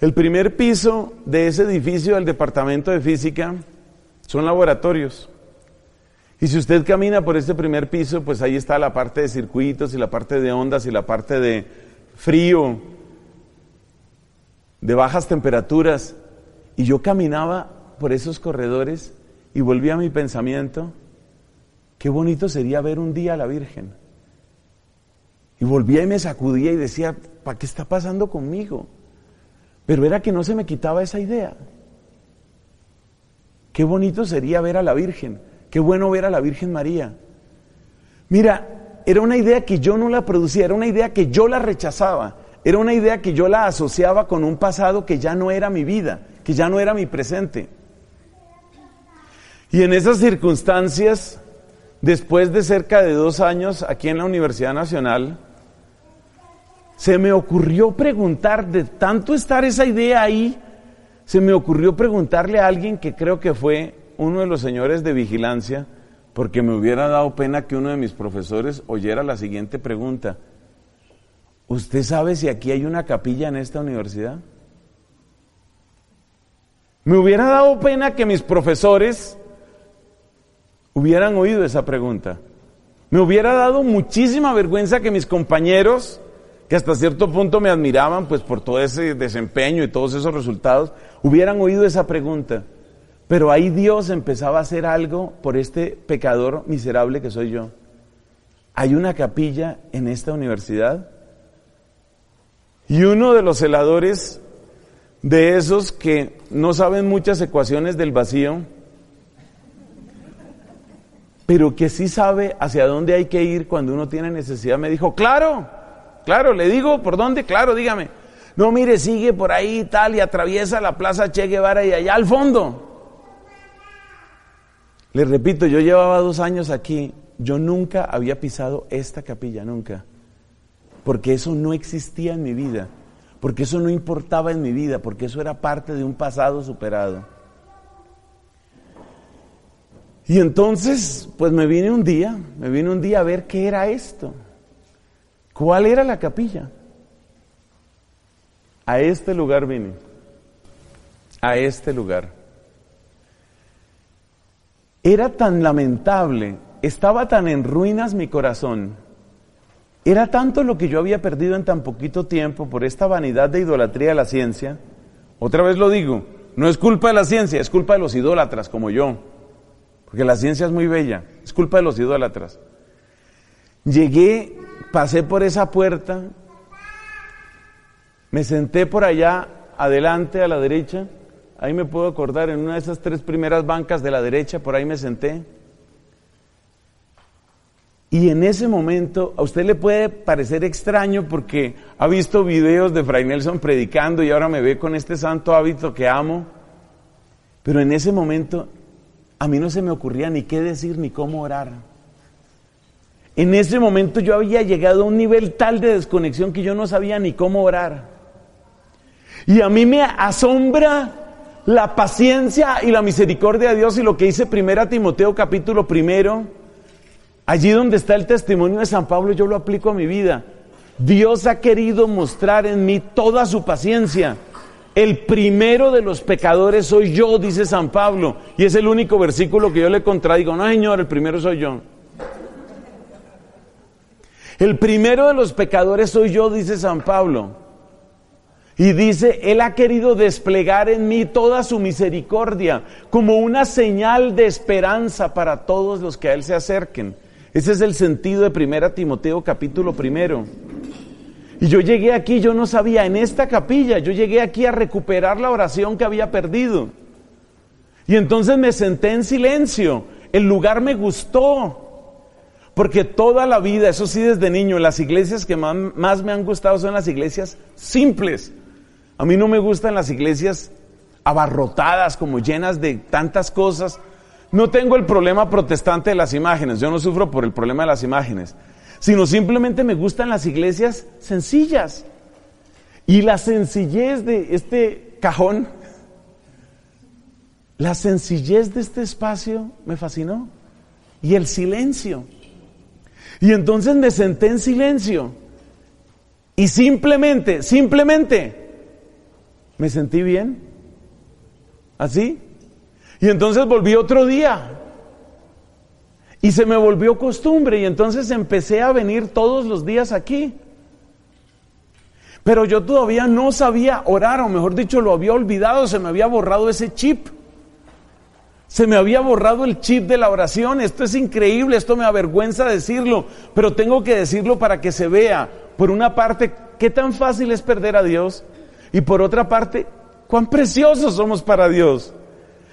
El primer piso de ese edificio del departamento de física son laboratorios. Y si usted camina por este primer piso, pues ahí está la parte de circuitos y la parte de ondas y la parte de frío, de bajas temperaturas. Y yo caminaba por esos corredores y volvía a mi pensamiento, qué bonito sería ver un día a la Virgen. Y volvía y me sacudía y decía, ¿para qué está pasando conmigo? Pero era que no se me quitaba esa idea. Qué bonito sería ver a la Virgen, qué bueno ver a la Virgen María. Mira, era una idea que yo no la producía, era una idea que yo la rechazaba, era una idea que yo la asociaba con un pasado que ya no era mi vida, que ya no era mi presente. Y en esas circunstancias, después de cerca de 2 años aquí en la Universidad Nacional, se me ocurrió preguntar, de tanto estar esa idea ahí, se me ocurrió preguntarle a alguien que creo que fue uno de los señores de vigilancia, porque me hubiera dado pena que uno de mis profesores oyera la siguiente pregunta: ¿usted sabe si aquí hay una capilla en esta universidad? Me hubiera dado pena que mis profesores hubieran oído esa pregunta. Me hubiera dado muchísima vergüenza que mis compañeros, que hasta cierto punto me admiraban pues por todo ese desempeño y todos esos resultados, hubieran oído esa pregunta. Pero ahí Dios empezaba a hacer algo por este pecador miserable que soy yo. ¿Hay una capilla en esta universidad? Y uno de los celadores, de esos que no saben muchas ecuaciones del vacío, pero que sí sabe hacia dónde hay que ir cuando uno tiene necesidad, me dijo: claro, le digo, ¿por dónde? Claro, dígame. No, mire, sigue por ahí y tal, y atraviesa la Plaza Che Guevara y allá al fondo. Les repito, yo llevaba 2 años aquí, yo nunca había pisado esta capilla, nunca. Porque eso no existía en mi vida, porque eso no importaba en mi vida, porque eso era parte de un pasado superado. Y entonces, pues me vine un día a ver qué era esto. ¿Cuál era la capilla? A este lugar vine, a este lugar. Era tan lamentable, estaba tan en ruinas mi corazón, era tanto lo que yo había perdido en tan poquito tiempo por esta vanidad de idolatría de la ciencia. Otra vez lo digo, no es culpa de la ciencia, es culpa de los idólatras como yo, porque la ciencia es muy bella, es culpa de los idólatras. Llegué, pasé por esa puerta, me senté por allá adelante a la derecha, ahí me puedo acordar, en una de esas 3 primeras bancas de la derecha, por ahí me senté. Y en ese momento, a usted le puede parecer extraño porque ha visto videos de Fray Nelson predicando y ahora me ve con este santo hábito que amo, pero en ese momento a mí no se me ocurría ni qué decir ni cómo orar. En ese momento yo había llegado a un nivel tal de desconexión que yo no sabía ni cómo orar. Y a mí me asombra la paciencia y la misericordia de Dios, y lo que dice 1 Timoteo capítulo 1, allí donde está el testimonio de San Pablo, yo lo aplico a mi vida. Dios ha querido mostrar en mí toda su paciencia. El primero de los pecadores soy yo, dice San Pablo, y es el único versículo que yo le contradigo. No, Señor, el primero soy yo. El primero de los pecadores soy yo, dice San Pablo. Y dice, Él ha querido desplegar en mí toda su misericordia como una señal de esperanza para todos los que a Él se acerquen. Ese es el sentido de 1 Timoteo capítulo 1. Y yo llegué aquí, yo no sabía, en esta capilla, yo llegué aquí a recuperar la oración que había perdido. Y entonces me senté en silencio, el lugar me gustó. Porque toda la vida, eso sí desde niño, las iglesias que más me han gustado son las iglesias simples. A mí no me gustan las iglesias abarrotadas, como llenas de tantas cosas. No tengo el problema protestante de las imágenes, yo no sufro por el problema de las imágenes, sino simplemente me gustan las iglesias sencillas. Y la sencillez de este cajón, la sencillez de este espacio me fascinó. Y el silencio. Y entonces me senté en silencio y simplemente me sentí bien, así. Y entonces volví otro día y se me volvió costumbre y entonces empecé a venir todos los días aquí. Pero yo todavía no sabía orar, o mejor dicho, lo había olvidado, se me había borrado ese chip. Se me había borrado el chip de la oración. Esto es increíble, esto me avergüenza decirlo, pero tengo que decirlo para que se vea, por una parte, qué tan fácil es perder a Dios, y por otra parte, cuán preciosos somos para Dios,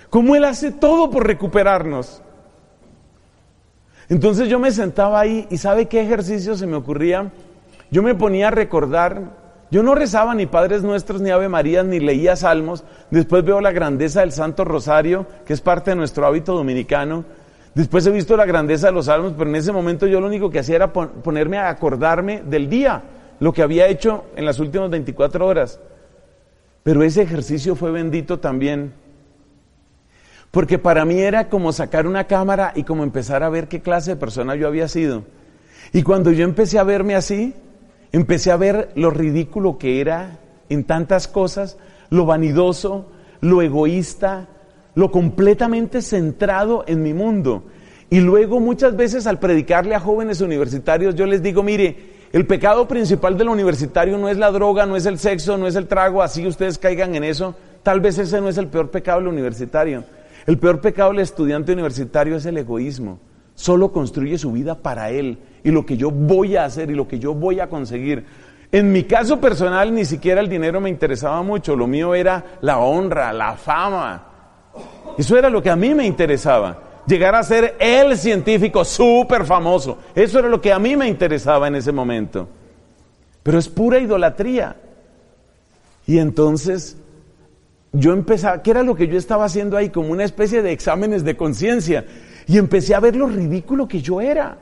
cómo Él hace todo por recuperarnos. Entonces yo me sentaba ahí y ¿sabe qué ejercicio se me ocurría? Yo me ponía a recordar, yo no rezaba ni Padres Nuestros, ni Ave Marías, ni leía salmos. Después veo la grandeza del Santo Rosario, que es parte de nuestro hábito dominicano. Después he visto la grandeza de los salmos, pero en ese momento yo lo único que hacía era ponerme a acordarme del día, lo que había hecho en las últimas 24 horas. Pero ese ejercicio fue bendito también, porque para mí era como sacar una cámara y como empezar a ver qué clase de persona yo había sido. Y cuando yo empecé a verme así, empecé a ver lo ridículo que era en tantas cosas, lo vanidoso, lo egoísta, lo completamente centrado en mi mundo. Y luego muchas veces al predicarle a jóvenes universitarios yo les digo, mire, el pecado principal del universitario no es la droga, no es el sexo, no es el trago, así ustedes caigan en eso. Tal vez ese no es el peor pecado del universitario. El peor pecado del estudiante universitario es el egoísmo. Solo construye su vida para él y lo que yo voy a hacer y lo que yo voy a conseguir. En mi caso personal ni siquiera el dinero me interesaba mucho, lo mío era la honra, la fama. Eso era lo que a mí me interesaba. Llegar a ser el científico súper famoso. Eso era lo que a mí me interesaba en ese momento. Pero es pura idolatría. Y entonces yo empezaba, ¿qué era lo que yo estaba haciendo ahí? Como una especie de exámenes de conciencia. Y empecé a ver lo ridículo que yo era.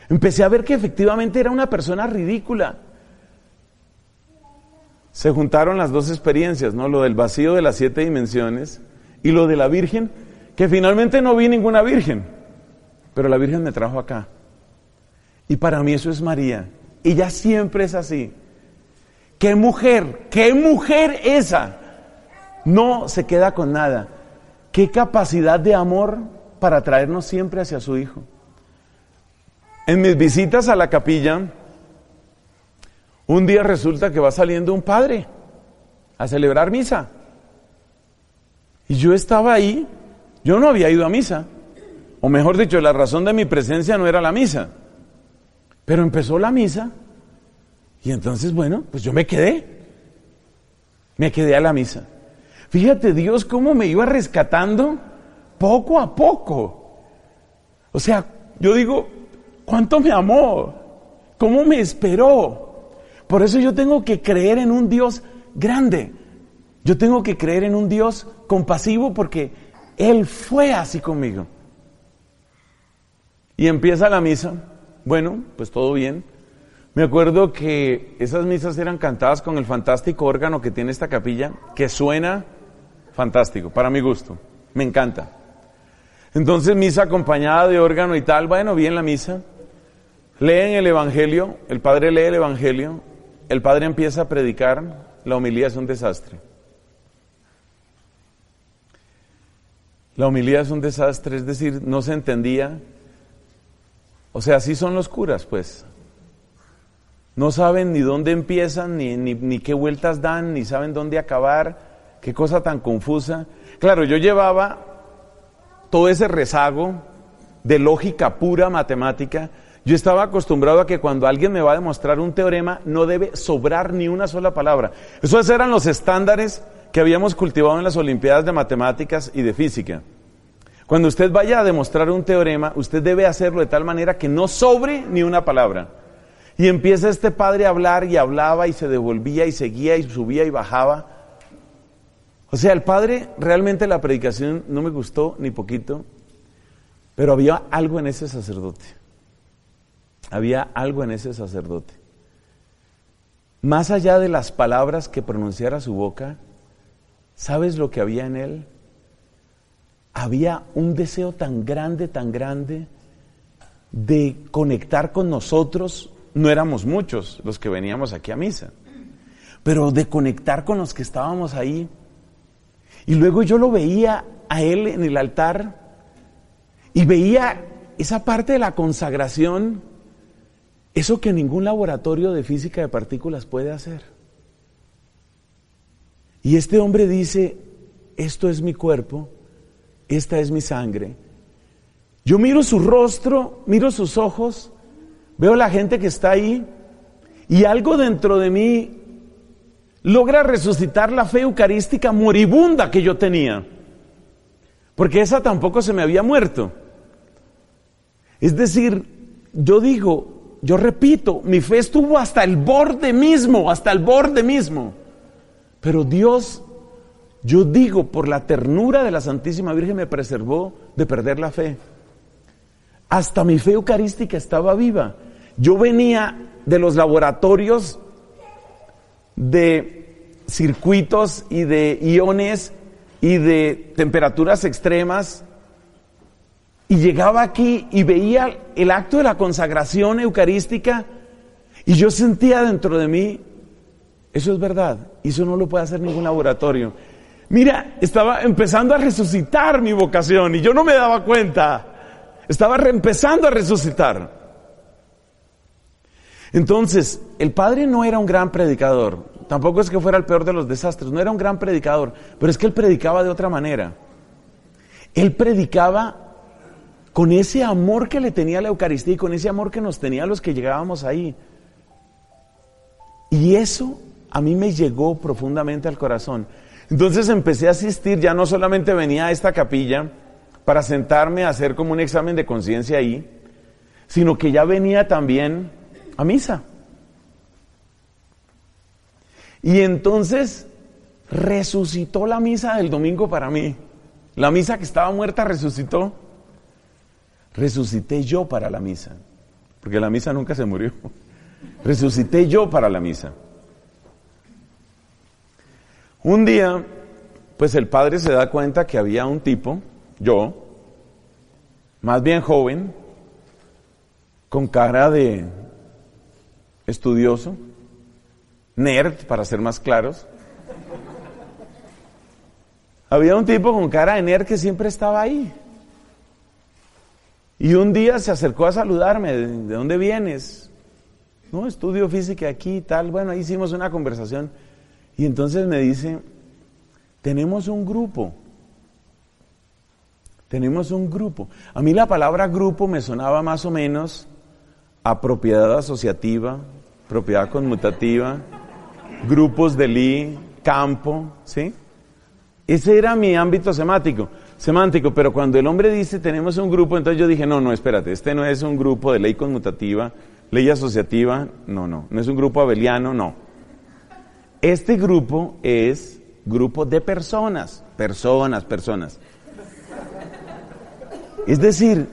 Empecé a ver que efectivamente era una persona ridícula. Se juntaron las dos experiencias, ¿no? Lo del vacío de las 7 dimensiones y lo de la Virgen, que finalmente no vi ninguna Virgen, pero la Virgen me trajo acá. Y para mí eso es María. Ella siempre es así. ¡Qué mujer esa! No se queda con nada. ¡Qué capacidad de amor para traernos siempre hacia su Hijo! En mis visitas a la capilla, un día resulta que va saliendo un padre a celebrar misa. Y yo estaba ahí, yo no había ido a misa. O mejor dicho, la razón de mi presencia no era la misa. Pero empezó la misa y entonces, bueno, pues yo me quedé a la misa. Fíjate Dios cómo me iba rescatando poco a poco. O sea, yo digo, ¿cuánto me amó? ¿Cómo me esperó? Por eso yo tengo que creer en un Dios grande. Yo tengo que creer en un Dios compasivo porque Él fue así conmigo. Y empieza la misa. Bueno, pues todo bien. Me acuerdo que esas misas eran cantadas con el fantástico órgano que tiene esta capilla, que suena fantástico, para mi gusto. Me encanta. Entonces, misa acompañada de órgano y tal. Bueno, bien la misa. Leen el Evangelio, el padre lee el Evangelio, el padre empieza a predicar, la homilía es un desastre. La homilía es un desastre, es decir, no se entendía. O sea, así son los curas, pues. No saben ni dónde empiezan, ni qué vueltas dan, ni saben dónde acabar. Qué cosa tan confusa. Claro, yo llevaba todo ese rezago de lógica pura matemática. Yo estaba acostumbrado a que cuando alguien me va a demostrar un teorema, no debe sobrar ni una sola palabra. Esos eran los estándares que habíamos cultivado en las Olimpiadas de Matemáticas y de Física. Cuando usted vaya a demostrar un teorema, usted debe hacerlo de tal manera que no sobre ni una palabra. Y empieza este padre a hablar y hablaba y se devolvía y seguía y subía y bajaba. O sea, el padre, realmente la predicación no me gustó ni poquito, pero había algo en ese sacerdote. Había algo en ese sacerdote. Más allá de las palabras que pronunciara su boca, ¿sabes lo que había en él? Había un deseo tan grande de conectar con nosotros. No éramos muchos los que veníamos aquí a misa, pero de conectar con los que estábamos ahí. Y luego yo lo veía a él en el altar y veía esa parte de la consagración, eso que ningún laboratorio de física de partículas puede hacer. Y este hombre dice, esto es mi cuerpo, esta es mi sangre. Yo miro su rostro, miro sus ojos, veo la gente que está ahí y algo dentro de mí logra resucitar la fe eucarística moribunda que yo tenía, porque esa tampoco se me había muerto. Es decir, yo repito, mi fe estuvo hasta el borde mismo. Pero Dios, yo digo, por la ternura de la Santísima Virgen me preservó de perder la fe. Hasta mi fe eucarística estaba viva. Yo venía de los laboratorios de circuitos y de iones y de temperaturas extremas, y llegaba aquí y veía el acto de la consagración eucarística, y yo sentía dentro de mí, eso es verdad, y eso no lo puede hacer ningún laboratorio. Mira, estaba empezando a resucitar mi vocación y yo no me daba cuenta, estaba empezando a resucitar. Entonces, el padre no era un gran predicador, tampoco es que fuera el peor de los desastres, no era un gran predicador, pero es que él predicaba de otra manera. Él predicaba con ese amor que le tenía a la Eucaristía y con ese amor que nos tenía a los que llegábamos ahí. Y eso a mí me llegó profundamente al corazón. Entonces empecé a asistir, ya no solamente venía a esta capilla para sentarme a hacer como un examen de conciencia ahí, sino que ya venía también a misa. Y entonces resucitó la misa del domingo para mí. La misa que estaba muerta resucitó. Resucité yo para la misa, porque la misa nunca se murió. Resucité yo para la misa. Un día, pues el padre se da cuenta que había un tipo, yo, más bien joven, con cara de estudioso, nerd, para ser más claros. Había un tipo con cara de nerd que siempre estaba ahí. Y un día se acercó a saludarme, ¿de dónde vienes? No, estudio física aquí y tal. Bueno, ahí hicimos una conversación. Y entonces me dice, tenemos un grupo. A mí la palabra grupo me sonaba más o menos a propiedad asociativa, propiedad conmutativa, grupos de Lie, campo, ¿sí? Ese era mi ámbito semántico, pero cuando el hombre dice tenemos un grupo, entonces yo dije, no, espérate, este no es un grupo de ley conmutativa, ley asociativa, no es un grupo abeliano, no. Este grupo es grupo de personas. Es decir,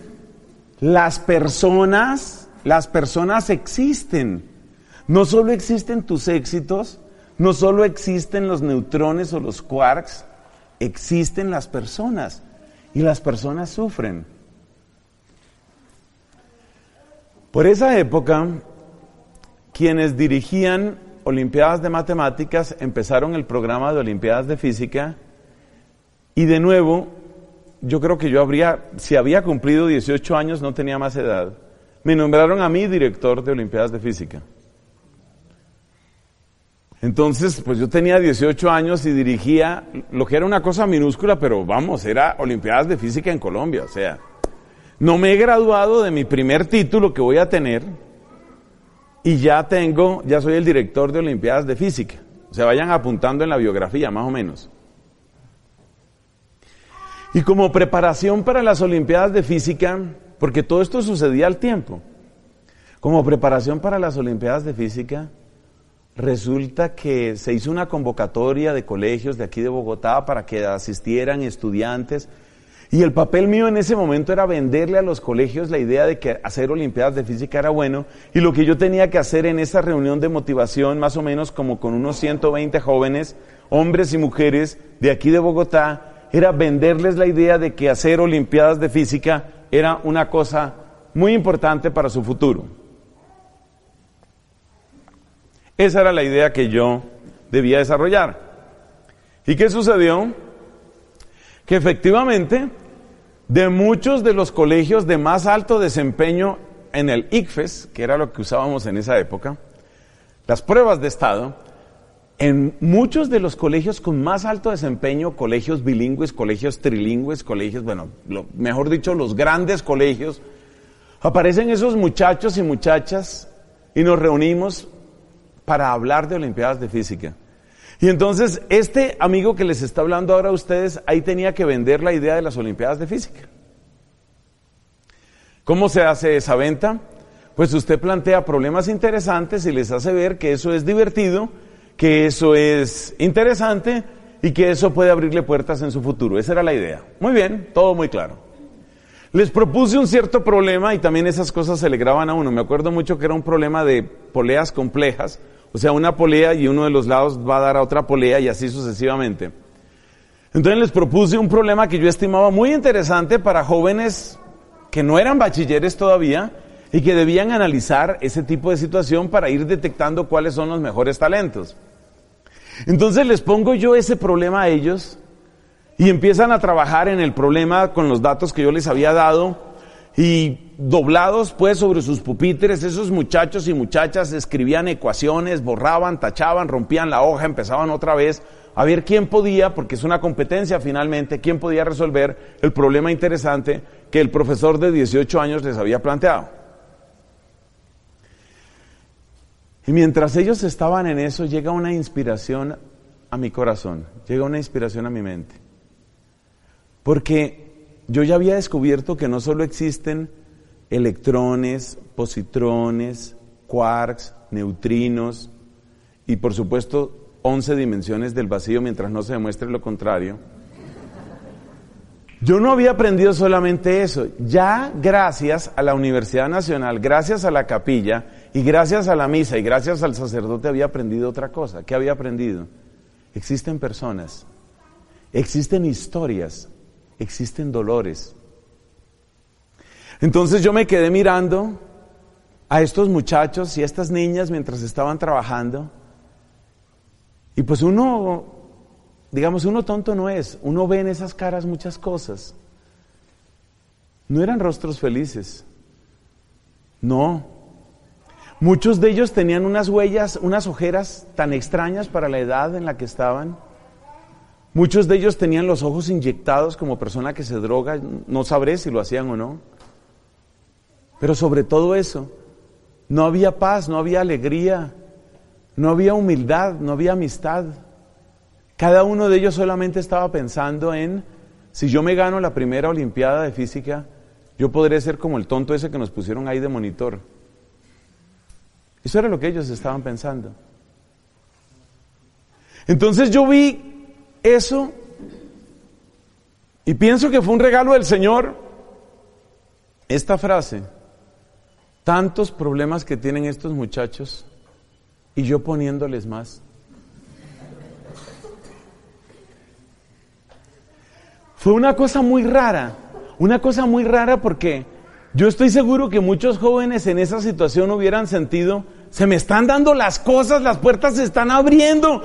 las personas existen. No solo existen tus éxitos, no solo existen los neutrones o los quarks, existen las personas y las personas sufren. Por esa época, quienes dirigían Olimpiadas de Matemáticas empezaron el programa de Olimpiadas de Física y de nuevo, yo creo que si había cumplido 18 años, no tenía más edad, me nombraron a mí director de Olimpiadas de Física. Entonces, pues yo tenía 18 años y dirigía lo que era una cosa minúscula, pero vamos, era Olimpiadas de Física en Colombia, o sea, no me he graduado de mi primer título que voy a tener y ya soy el director de Olimpiadas de Física. O sea, vayan apuntando en la biografía, más o menos. Y como preparación para las Olimpiadas de Física, porque todo esto sucedía al tiempo, como preparación para las Olimpiadas de Física, resulta que se hizo una convocatoria de colegios de aquí de Bogotá para que asistieran estudiantes, y el papel mío en ese momento era venderle a los colegios la idea de que hacer Olimpiadas de Física era bueno, y lo que yo tenía que hacer en esa reunión de motivación, más o menos como con unos 120 jóvenes, hombres y mujeres de aquí de Bogotá, era venderles la idea de que hacer Olimpiadas de Física era una cosa muy importante para su futuro. Esa era la idea que yo debía desarrollar. ¿Y qué sucedió? Que efectivamente, de muchos de los colegios de más alto desempeño en el ICFES, que era lo que usábamos en esa época, las pruebas de estado, en muchos de los colegios con más alto desempeño, colegios bilingües, colegios trilingües, mejor dicho, los grandes colegios, aparecen esos muchachos y muchachas y nos reunimos para hablar de Olimpiadas de Física. Y entonces, este amigo que les está hablando ahora a ustedes, ahí tenía que vender la idea de las Olimpiadas de Física. ¿Cómo se hace esa venta? Pues usted plantea problemas interesantes y les hace ver que eso es divertido, que eso es interesante y que eso puede abrirle puertas en su futuro. Esa era la idea. Muy bien, todo muy claro. Les propuse un cierto problema y también esas cosas se le graban a uno. Me acuerdo mucho que era un problema de poleas complejas, o sea, una polea y uno de los lados va a dar a otra polea y así sucesivamente. Entonces les propuse un problema que yo estimaba muy interesante para jóvenes que no eran bachilleres todavía y que debían analizar ese tipo de situación para ir detectando cuáles son los mejores talentos. Entonces les pongo yo ese problema a ellos y empiezan a trabajar en el problema con los datos que yo les había dado y doblados pues sobre sus pupitres, esos muchachos y muchachas escribían ecuaciones, borraban, tachaban, rompían la hoja, empezaban otra vez a ver quién podía, porque es una competencia finalmente, quién podía resolver el problema interesante que el profesor de 18 años les había planteado. Y mientras ellos estaban en eso, llega una inspiración a mi corazón, llega una inspiración a mi mente. Porque yo ya había descubierto que no solo existen electrones, positrones, quarks, neutrinos y por supuesto 11 dimensiones del vacío mientras no se demuestre lo contrario. Yo no había aprendido solamente eso, ya gracias a la Universidad Nacional, gracias a la capilla y gracias a la misa y gracias al sacerdote había aprendido otra cosa. ¿Qué había aprendido? Existen personas, existen historias, existen dolores. Entonces yo me quedé mirando a estos muchachos y a estas niñas mientras estaban trabajando y pues uno, digamos, uno tonto no es, uno ve en esas caras muchas cosas. No eran rostros felices, no. Muchos de ellos tenían unas huellas, unas ojeras tan extrañas para la edad en la que estaban. Muchos de ellos tenían los ojos inyectados como persona que se droga, no sabré si lo hacían o no. Pero sobre todo eso, no había paz, no había alegría, no había humildad, no había amistad. Cada uno de ellos solamente estaba pensando en, si yo me gano la primera olimpiada de física, yo podré ser como el tonto ese que nos pusieron ahí de monitor. Eso era lo que ellos estaban pensando. Entonces yo vi eso y pienso que fue un regalo del Señor esta frase: tantos problemas que tienen estos muchachos y yo poniéndoles más. Fue una cosa muy rara porque yo estoy seguro que muchos jóvenes en esa situación hubieran sentido: se me están dando las cosas, las puertas se están abriendo,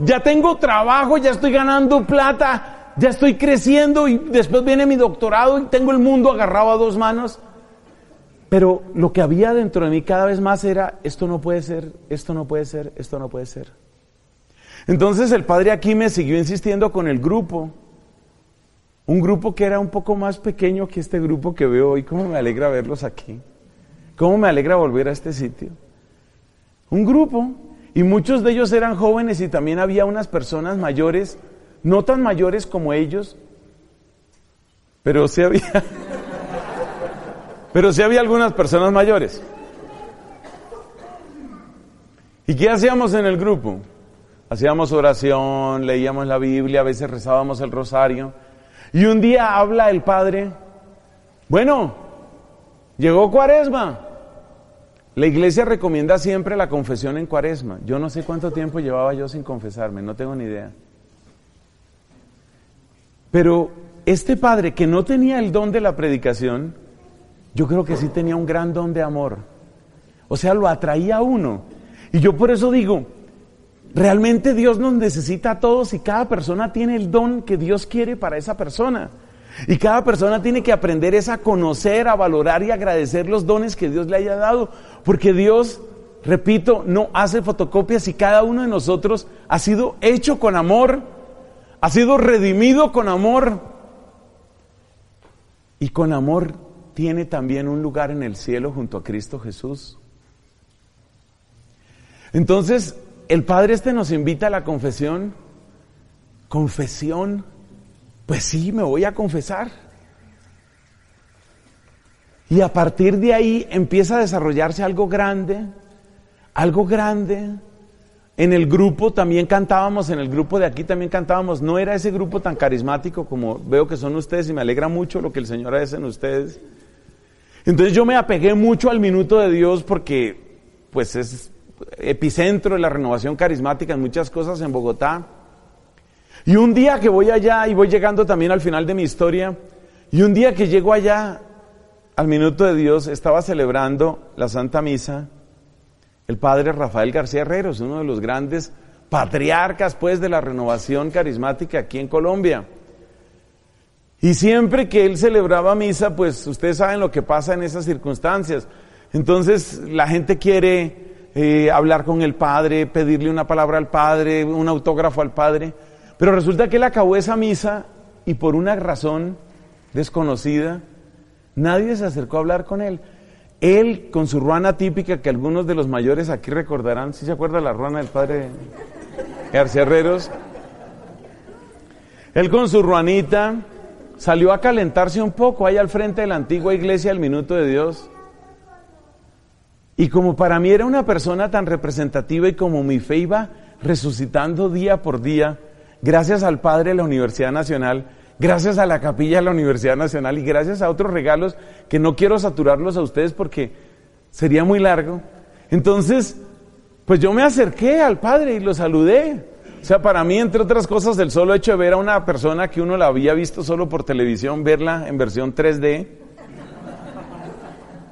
ya tengo trabajo, ya estoy ganando plata, ya estoy creciendo y después viene mi doctorado y tengo el mundo agarrado a dos manos. Pero lo que había dentro de mí cada vez más era: esto no puede ser, esto no puede ser, esto no puede ser. Entonces el padre aquí me siguió insistiendo con el grupo, un grupo que era un poco más pequeño que este grupo que veo hoy. ¿Cómo me alegra verlos aquí? ¿Cómo me alegra volver a este sitio? Un grupo, y muchos de ellos eran jóvenes y también había unas personas mayores, no tan mayores como ellos, pero sí había algunas personas mayores. ¿Y qué hacíamos en el grupo? Hacíamos oración, leíamos la Biblia, a veces rezábamos el rosario. Y un día habla el padre: bueno, llegó Cuaresma. La iglesia recomienda siempre la confesión en Cuaresma. Yo no sé cuánto tiempo llevaba yo sin confesarme, no tengo ni idea. Pero este padre, que no tenía el don de la predicación, yo creo que sí tenía un gran don de amor. O sea, lo atraía a uno. Y yo por eso digo, realmente Dios nos necesita a todos y cada persona tiene el don que Dios quiere para esa persona. Y cada persona tiene que aprender a conocer, a valorar y agradecer los dones que Dios le haya dado. Porque Dios, repito, no hace fotocopias y cada uno de nosotros ha sido hecho con amor, ha sido redimido con amor. Y con amor tiene también un lugar en el cielo junto a Cristo Jesús. Entonces, el Padre nos invita a la confesión. ¿Confesión? Pues sí, me voy a confesar. Y a partir de ahí empieza a desarrollarse algo grande, algo grande. En el grupo también cantábamos, en el grupo de aquí también cantábamos. No era ese grupo tan carismático como veo que son ustedes y me alegra mucho lo que el Señor hace en ustedes. Entonces yo me apegué mucho al Minuto de Dios porque pues es epicentro de la renovación carismática en muchas cosas en Bogotá. Y un día que voy allá, y voy llegando también al final de mi historia, y un día que llego allá al Minuto de Dios, estaba celebrando la Santa Misa el padre Rafael García Herreros, uno de los grandes patriarcas pues de la renovación carismática aquí en Colombia. Y siempre que él celebraba misa, pues ustedes saben lo que pasa en esas circunstancias. Entonces la gente quiere hablar con el padre, pedirle una palabra al padre, un autógrafo al padre. Pero resulta que él acabó esa misa y por una razón desconocida, nadie se acercó a hablar con él. Él, con su ruana típica, que algunos de los mayores aquí recordarán, ¿sí se acuerda la ruana del padre García Herreros? Él con su ruanita salió a calentarse un poco ahí al frente de la antigua iglesia del Minuto de Dios. Y como para mí era una persona tan representativa y como mi fe iba resucitando día por día, gracias al padre de la Universidad Nacional, gracias a la capilla de la Universidad Nacional y gracias a otros regalos que no quiero saturarlos a ustedes porque sería muy largo. Entonces, pues yo me acerqué al padre y lo saludé. O sea, para mí, entre otras cosas, el solo hecho de ver a una persona que uno la había visto solo por televisión, verla en versión 3D,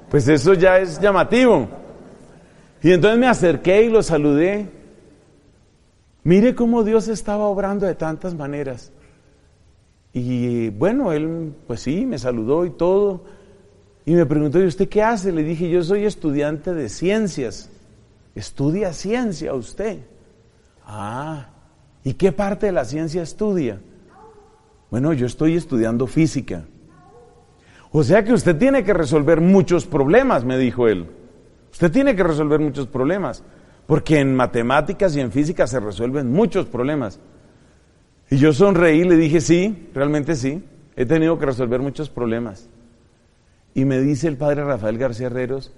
pues eso ya es llamativo. Y entonces me acerqué y lo saludé. Mire cómo Dios estaba obrando de tantas maneras. Y bueno, él pues sí, me saludó y todo, y me preguntó, ¿y usted qué hace? Le dije, yo soy estudiante de ciencias. ¿Estudia ciencia usted? Ah, ¿y qué parte de la ciencia estudia? Bueno, yo estoy estudiando física. O sea que usted tiene que resolver muchos problemas, me dijo él. Usted tiene que resolver muchos problemas, porque en matemáticas y en física se resuelven muchos problemas. Y yo sonreí y le dije, sí, realmente sí, he tenido que resolver muchos problemas. Y me dice el padre Rafael García Herreros,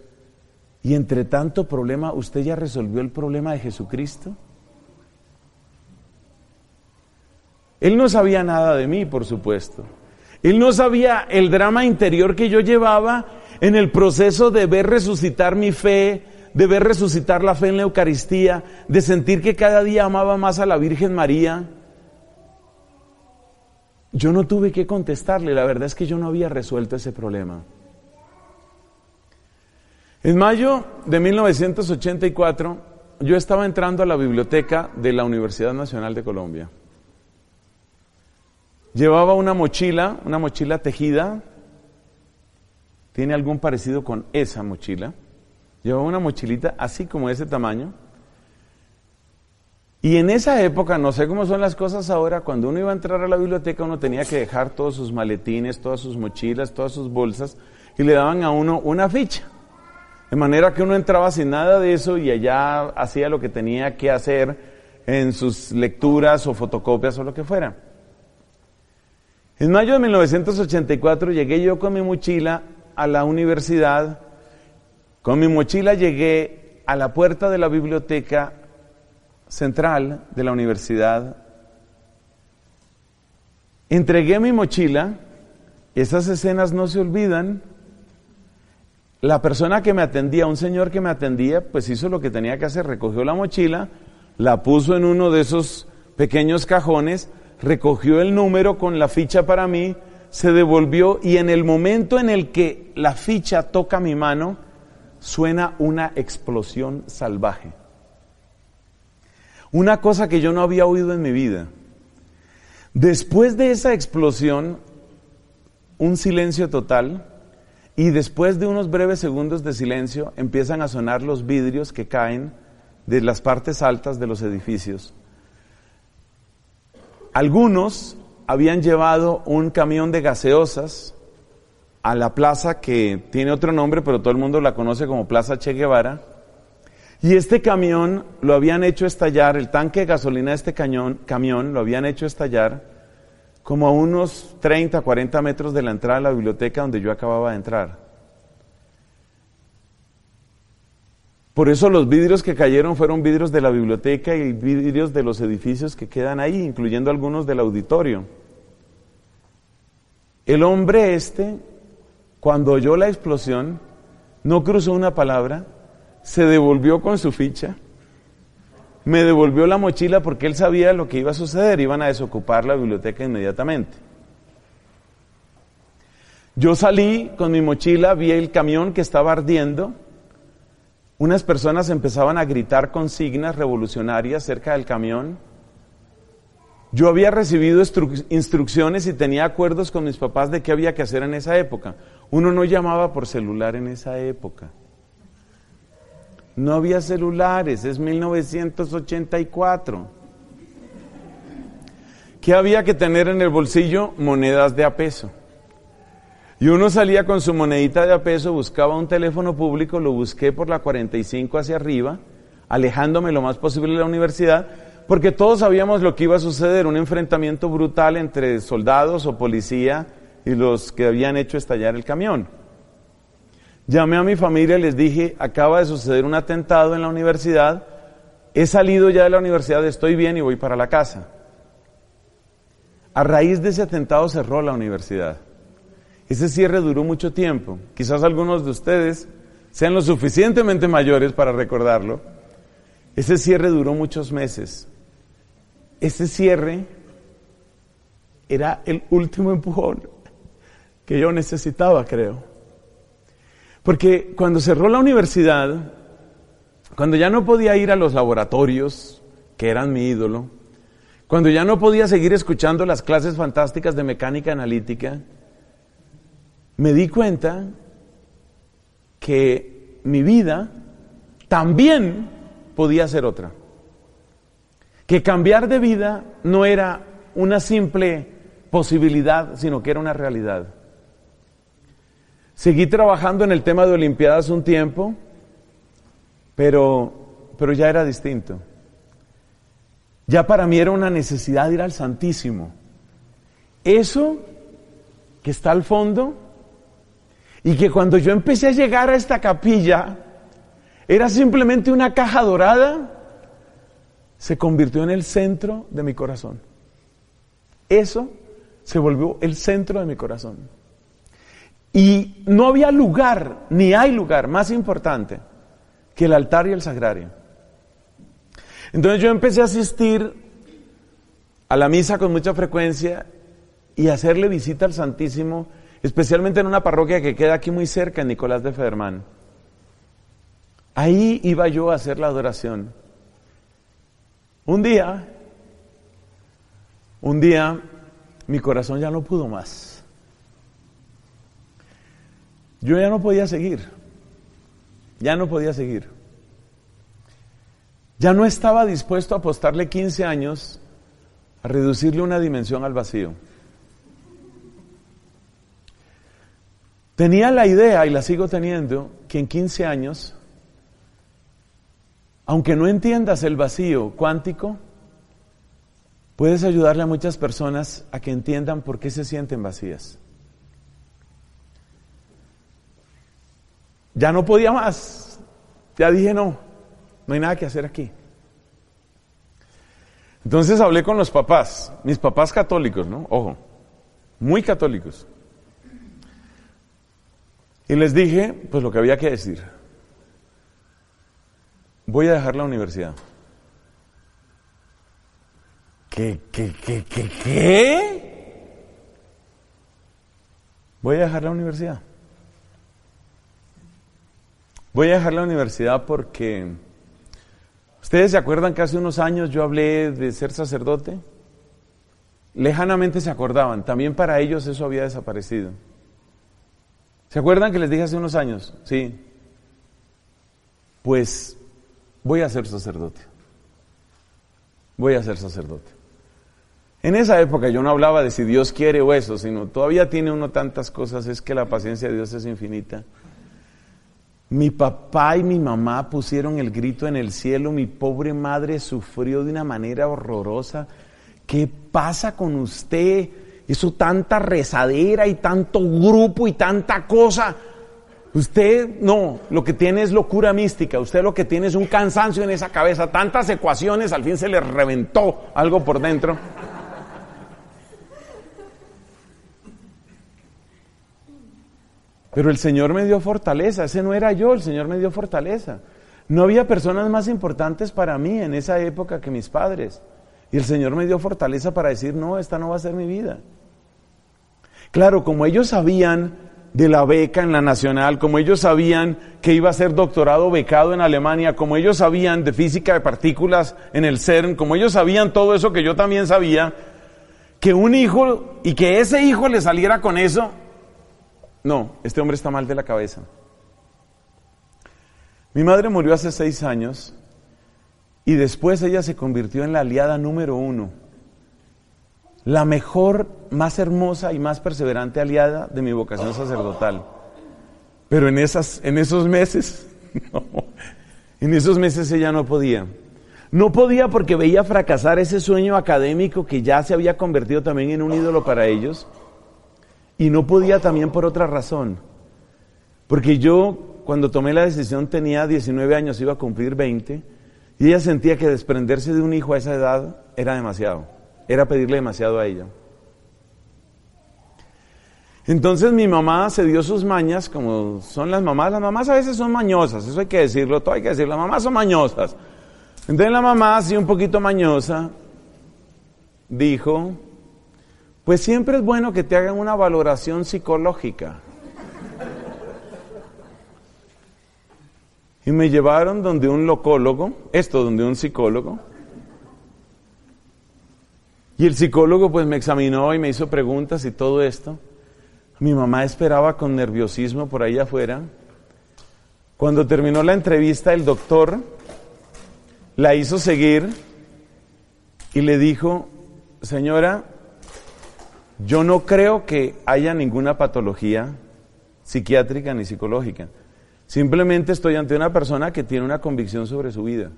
¿y entre tanto problema usted ya resolvió el problema de Jesucristo? Él no sabía nada de mí, por supuesto. Él no sabía el drama interior que yo llevaba en el proceso de ver resucitar mi fe, de ver resucitar la fe en la Eucaristía, de sentir que cada día amaba más a la Virgen María. Yo no tuve que contestarle, la verdad es que yo no había resuelto ese problema. En mayo de 1984, yo estaba entrando a la biblioteca de la Universidad Nacional de Colombia. Llevaba una mochila tejida, tiene algún parecido con esa mochila. Llevaba una mochilita así como de ese tamaño. Y en esa época, no sé cómo son las cosas ahora, cuando uno iba a entrar a la biblioteca, uno tenía que dejar todos sus maletines, todas sus mochilas, todas sus bolsas, y le daban a uno una ficha. De manera que uno entraba sin nada de eso y allá hacía lo que tenía que hacer en sus lecturas o fotocopias o lo que fuera. En mayo de 1984 llegué yo con mi mochila a la universidad. Con mi mochila llegué a la puerta de la biblioteca central de la universidad. Entregué mi mochila. Esas escenas no se olvidan. La persona que me atendía, un señor que me atendía, pues hizo lo que tenía que hacer, recogió la mochila, la puso en uno de esos pequeños cajones, recogió el número con la ficha para mí, se devolvió y en el momento en el que la ficha toca mi mano, suena una explosión salvaje. Una cosa que yo no había oído en mi vida. Después de esa explosión, un silencio total. Y después de unos breves segundos de silencio, empiezan a sonar los vidrios que caen de las partes altas de los edificios. Algunos habían llevado un camión de gaseosas a la plaza que tiene otro nombre, pero todo el mundo la conoce como Plaza Che Guevara. Y este camión lo habían hecho estallar, el tanque de gasolina de este camión lo habían hecho estallar como a unos 30, 40 metros de la entrada de la biblioteca donde yo acababa de entrar. Por eso los vidrios que cayeron fueron vidrios de la biblioteca y vidrios de los edificios que quedan ahí, incluyendo algunos del auditorio. El hombre cuando oyó la explosión, no cruzó una palabra, se devolvió con su ficha, me devolvió la mochila porque él sabía lo que iba a suceder, iban a desocupar la biblioteca inmediatamente. Yo salí con mi mochila, vi el camión que estaba ardiendo, unas personas empezaban a gritar consignas revolucionarias cerca del camión. Yo había recibido instrucciones y tenía acuerdos con mis papás de qué había que hacer en esa época. Uno no llamaba por celular en esa época. No había celulares, es 1984. ¿Qué había que tener en el bolsillo? Monedas de a peso. Y uno salía con su monedita de a peso, buscaba un teléfono público, lo busqué por la 45 hacia arriba, alejándome lo más posible de la universidad, porque todos sabíamos lo que iba a suceder, un enfrentamiento brutal entre soldados o policía y los que habían hecho estallar el camión. Llamé a mi familia y les dije, acaba de suceder un atentado en la universidad, he salido ya de la universidad, estoy bien y voy para la casa. A raíz de ese atentado cerró la universidad. Ese cierre duró mucho tiempo. Quizás algunos de ustedes sean lo suficientemente mayores para recordarlo. Ese cierre duró muchos meses. Ese cierre era el último empujón que yo necesitaba, creo. Porque cuando cerró la universidad, cuando ya no podía ir a los laboratorios, que eran mi ídolo, cuando ya no podía seguir escuchando las clases fantásticas de mecánica analítica, me di cuenta que mi vida también podía ser otra. Que cambiar de vida no era una simple posibilidad, sino que era una realidad. Seguí trabajando en el tema de Olimpiadas un tiempo, pero ya era distinto. Ya para mí era una necesidad ir al Santísimo. Eso que está al fondo, y que cuando yo empecé a llegar a esta capilla, era simplemente una caja dorada, se convirtió en el centro de mi corazón. Eso se volvió el centro de mi corazón. Y no había lugar, ni hay lugar más importante que el altar y el sagrario. Entonces yo empecé a asistir a la misa con mucha frecuencia y a hacerle visita al Santísimo, especialmente en una parroquia que queda aquí muy cerca, en Nicolás de Federman. Ahí iba yo a hacer la adoración. Un día, mi corazón ya no pudo más. Yo ya no podía seguir. Ya no estaba dispuesto a apostarle 15 años a reducirle una dimensión al vacío. Tenía la idea, y la sigo teniendo, que en 15 años, aunque no entiendas el vacío cuántico, puedes ayudarle a muchas personas a que entiendan por qué se sienten vacías. Ya no podía más. Ya dije, no hay nada que hacer aquí. Entonces hablé con los papás, mis papás católicos, ¿no? Ojo, muy católicos. Y les dije, pues lo que había que decir. Voy a dejar la universidad. ¿Qué? Voy a dejar la universidad. Voy a dejar la universidad porque... ¿Ustedes se acuerdan que hace unos años yo hablé de ser sacerdote? Lejanamente se acordaban. También para ellos eso había desaparecido. ¿Se acuerdan que les dije hace unos años? Sí. Pues voy a ser sacerdote. En esa época yo no hablaba de si Dios quiere o eso, sino todavía tiene uno tantas cosas, es que la paciencia de Dios es infinita. Mi papá y mi mamá pusieron el grito en el cielo, mi pobre madre sufrió de una manera horrorosa. ¿Qué pasa con usted? Eso tanta rezadera y tanto grupo y tanta cosa. Usted no, lo que tiene es locura mística, usted lo que tiene es un cansancio en esa cabeza, tantas ecuaciones, al fin se le reventó algo por dentro. Pero el Señor me dio fortaleza, ese no era yo, el Señor me dio fortaleza. No había personas más importantes para mí en esa época que mis padres. Y el Señor me dio fortaleza para decir, no, esta no va a ser mi vida. Claro, como ellos sabían de la beca en la Nacional, como ellos sabían que iba a ser doctorado becado en Alemania, como ellos sabían de física de partículas en el CERN, como ellos sabían todo eso que yo también sabía, que un hijo, y que ese hijo le saliera con eso, no, este hombre está mal de la cabeza. Mi madre murió hace 6 años, y después ella se convirtió en la aliada número 1. La mejor, más hermosa y más perseverante aliada de mi vocación sacerdotal. Pero en esos meses, no, en esos meses ella no podía. No podía porque veía fracasar ese sueño académico que ya se había convertido también en un ídolo para ellos. Y no podía también por otra razón. Porque yo, cuando tomé la decisión, tenía 19 años, iba a cumplir 20, y ella sentía que desprenderse de un hijo a esa edad era demasiado. Era pedirle demasiado a ella. Entonces mi mamá se dio sus mañas, como son las mamás a veces son mañosas, eso hay que decirlo, todo hay que decirlo, las mamás son mañosas. Entonces la mamá, así un poquito mañosa, dijo, pues siempre es bueno que te hagan una valoración psicológica. Y me llevaron donde un donde un psicólogo. Y el psicólogo pues me examinó y me hizo preguntas y todo esto. Mi mamá esperaba con nerviosismo por ahí afuera. Cuando terminó la entrevista, el doctor la hizo seguir y le dijo, señora, yo no creo que haya ninguna patología psiquiátrica ni psicológica. Simplemente estoy ante una persona que tiene una convicción sobre su vida.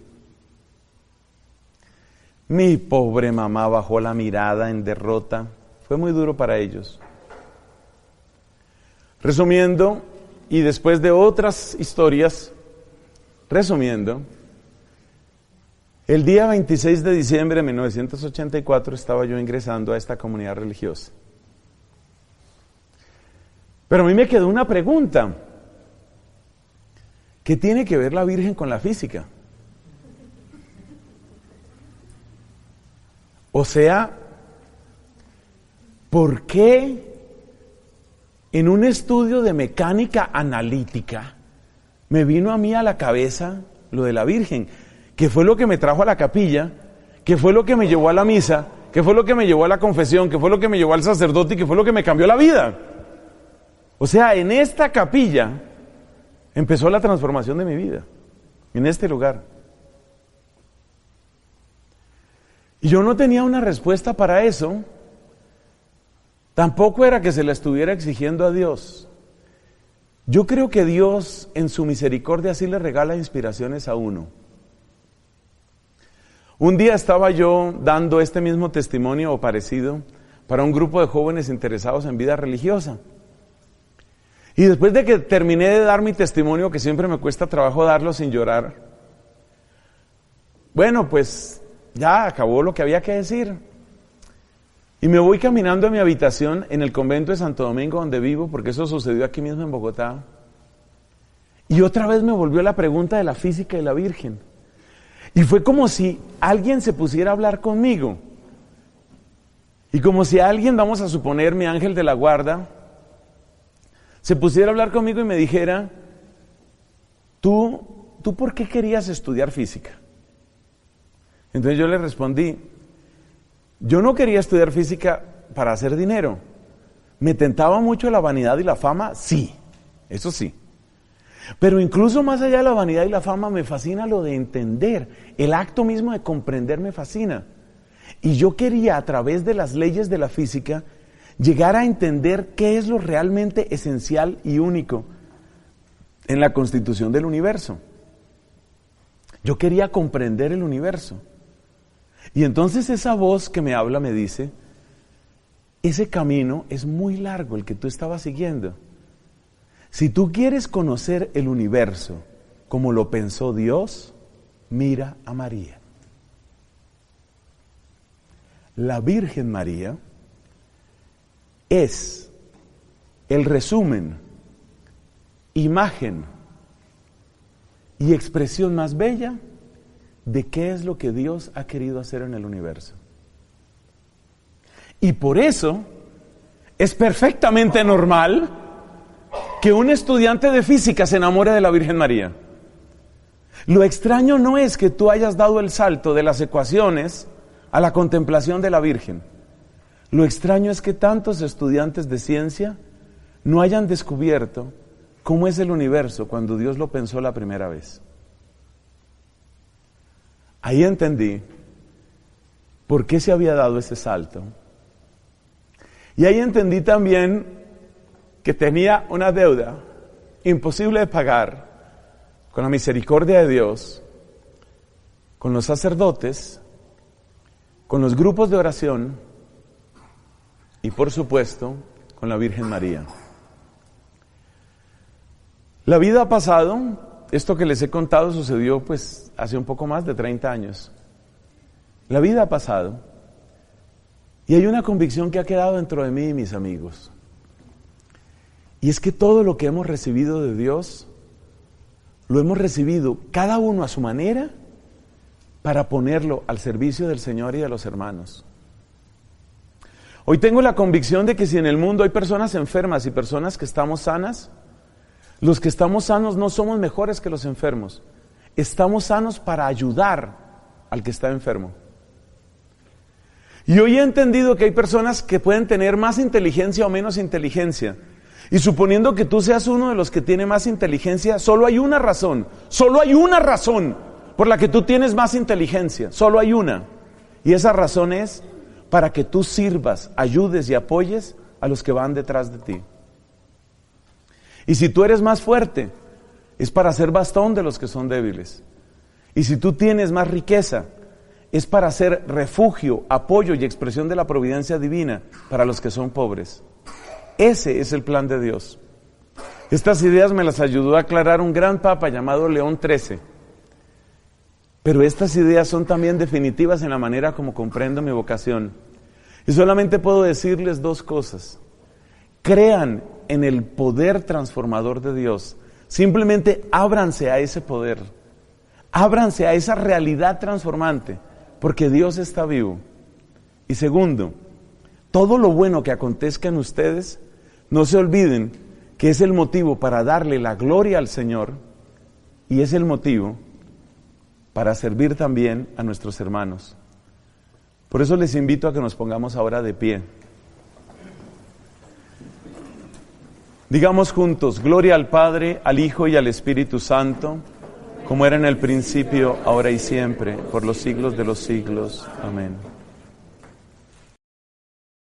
Mi pobre mamá bajó la mirada en derrota. Fue muy duro para ellos. Resumiendo, y después de otras historias, el día 26 de diciembre de 1984 estaba yo ingresando a esta comunidad religiosa. Pero a mí me quedó una pregunta. ¿Qué tiene que ver la Virgen con la física? O sea, ¿por qué en un estudio de mecánica analítica me vino a mí a la cabeza lo de la Virgen? Que fue lo que me trajo a la capilla, que fue lo que me llevó a la misa, que fue lo que me llevó a la confesión, que fue lo que me llevó al sacerdote y que fue lo que me cambió la vida. O sea, en esta capilla empezó la transformación de mi vida, en este lugar. Y yo no tenía una respuesta para eso. Tampoco era que se la estuviera exigiendo a Dios. Yo creo que Dios, en su misericordia, sí le regala inspiraciones a uno. Un día estaba yo dando este mismo testimonio o parecido para un grupo de jóvenes interesados en vida religiosa. Y después de que terminé de dar mi testimonio, que siempre me cuesta trabajo darlo sin llorar, bueno, pues ya acabó lo que había que decir. Y me voy caminando a mi habitación en el convento de Santo Domingo donde vivo, porque eso sucedió aquí mismo en Bogotá. Y otra vez me volvió la pregunta de la física y la Virgen. Y fue como si alguien se pusiera a hablar conmigo. Y como si alguien, vamos a suponer, mi ángel de la guarda, se pusiera a hablar conmigo y me dijera, ¿tú por qué querías estudiar física? Entonces yo le respondí, yo no quería estudiar física para hacer dinero. ¿Me tentaba mucho la vanidad y la fama? Sí, eso sí. Pero incluso más allá de la vanidad y la fama me fascina lo de entender. El acto mismo de comprender me fascina. Y yo quería, a través de las leyes de la física, llegar a entender qué es lo realmente esencial y único en la constitución del universo. Yo quería comprender el universo. Y entonces esa voz que me habla me dice, ese camino es muy largo el que tú estabas siguiendo. Si tú quieres conocer el universo como lo pensó Dios, mira a María. La Virgen María es el resumen, imagen y expresión más bella de qué es lo que Dios ha querido hacer en el universo. Y por eso es perfectamente normal que un estudiante de física se enamore de la Virgen María. Lo extraño no es que tú hayas dado el salto de las ecuaciones a la contemplación de la Virgen. Lo extraño es que tantos estudiantes de ciencia no hayan descubierto cómo es el universo cuando Dios lo pensó la primera vez. Ahí entendí por qué se había dado ese salto. Y ahí entendí también que tenía una deuda imposible de pagar con la misericordia de Dios, con los sacerdotes, con los grupos de oración y por supuesto con la Virgen María. La vida ha pasado, esto que les he contado sucedió pues hace un poco más de 30 años. La vida ha pasado y hay una convicción que ha quedado dentro de mí y mis amigos. Y es que todo lo que hemos recibido de Dios, lo hemos recibido cada uno a su manera para ponerlo al servicio del Señor y de los hermanos. Hoy tengo la convicción de que si en el mundo hay personas enfermas y personas que estamos sanas, los que estamos sanos no somos mejores que los enfermos. Estamos sanos para ayudar al que está enfermo. Y hoy he entendido que hay personas que pueden tener más inteligencia o menos inteligencia. Y suponiendo que tú seas uno de los que tiene más inteligencia, solo hay una razón por la que tú tienes más inteligencia, solo hay una. Y esa razón es para que tú sirvas, ayudes y apoyes a los que van detrás de ti. Y si tú eres más fuerte, es para ser bastón de los que son débiles. Y si tú tienes más riqueza, es para ser refugio, apoyo y expresión de la providencia divina para los que son pobres. Ese es el plan de Dios. Estas ideas me las ayudó a aclarar un gran papa llamado León XIII. Pero estas ideas son también definitivas en la manera como comprendo mi vocación. Y solamente puedo decirles dos cosas. Crean en el poder transformador de Dios. Simplemente ábranse a ese poder. Ábranse a esa realidad transformante, porque Dios está vivo. Y segundo, todo lo bueno que acontezca en ustedes, no se olviden que es el motivo para darle la gloria al Señor y es el motivo para servir también a nuestros hermanos. Por eso les invito a que nos pongamos ahora de pie. Digamos juntos, gloria al Padre, al Hijo y al Espíritu Santo, como era en el principio, ahora y siempre, por los siglos de los siglos. Amén.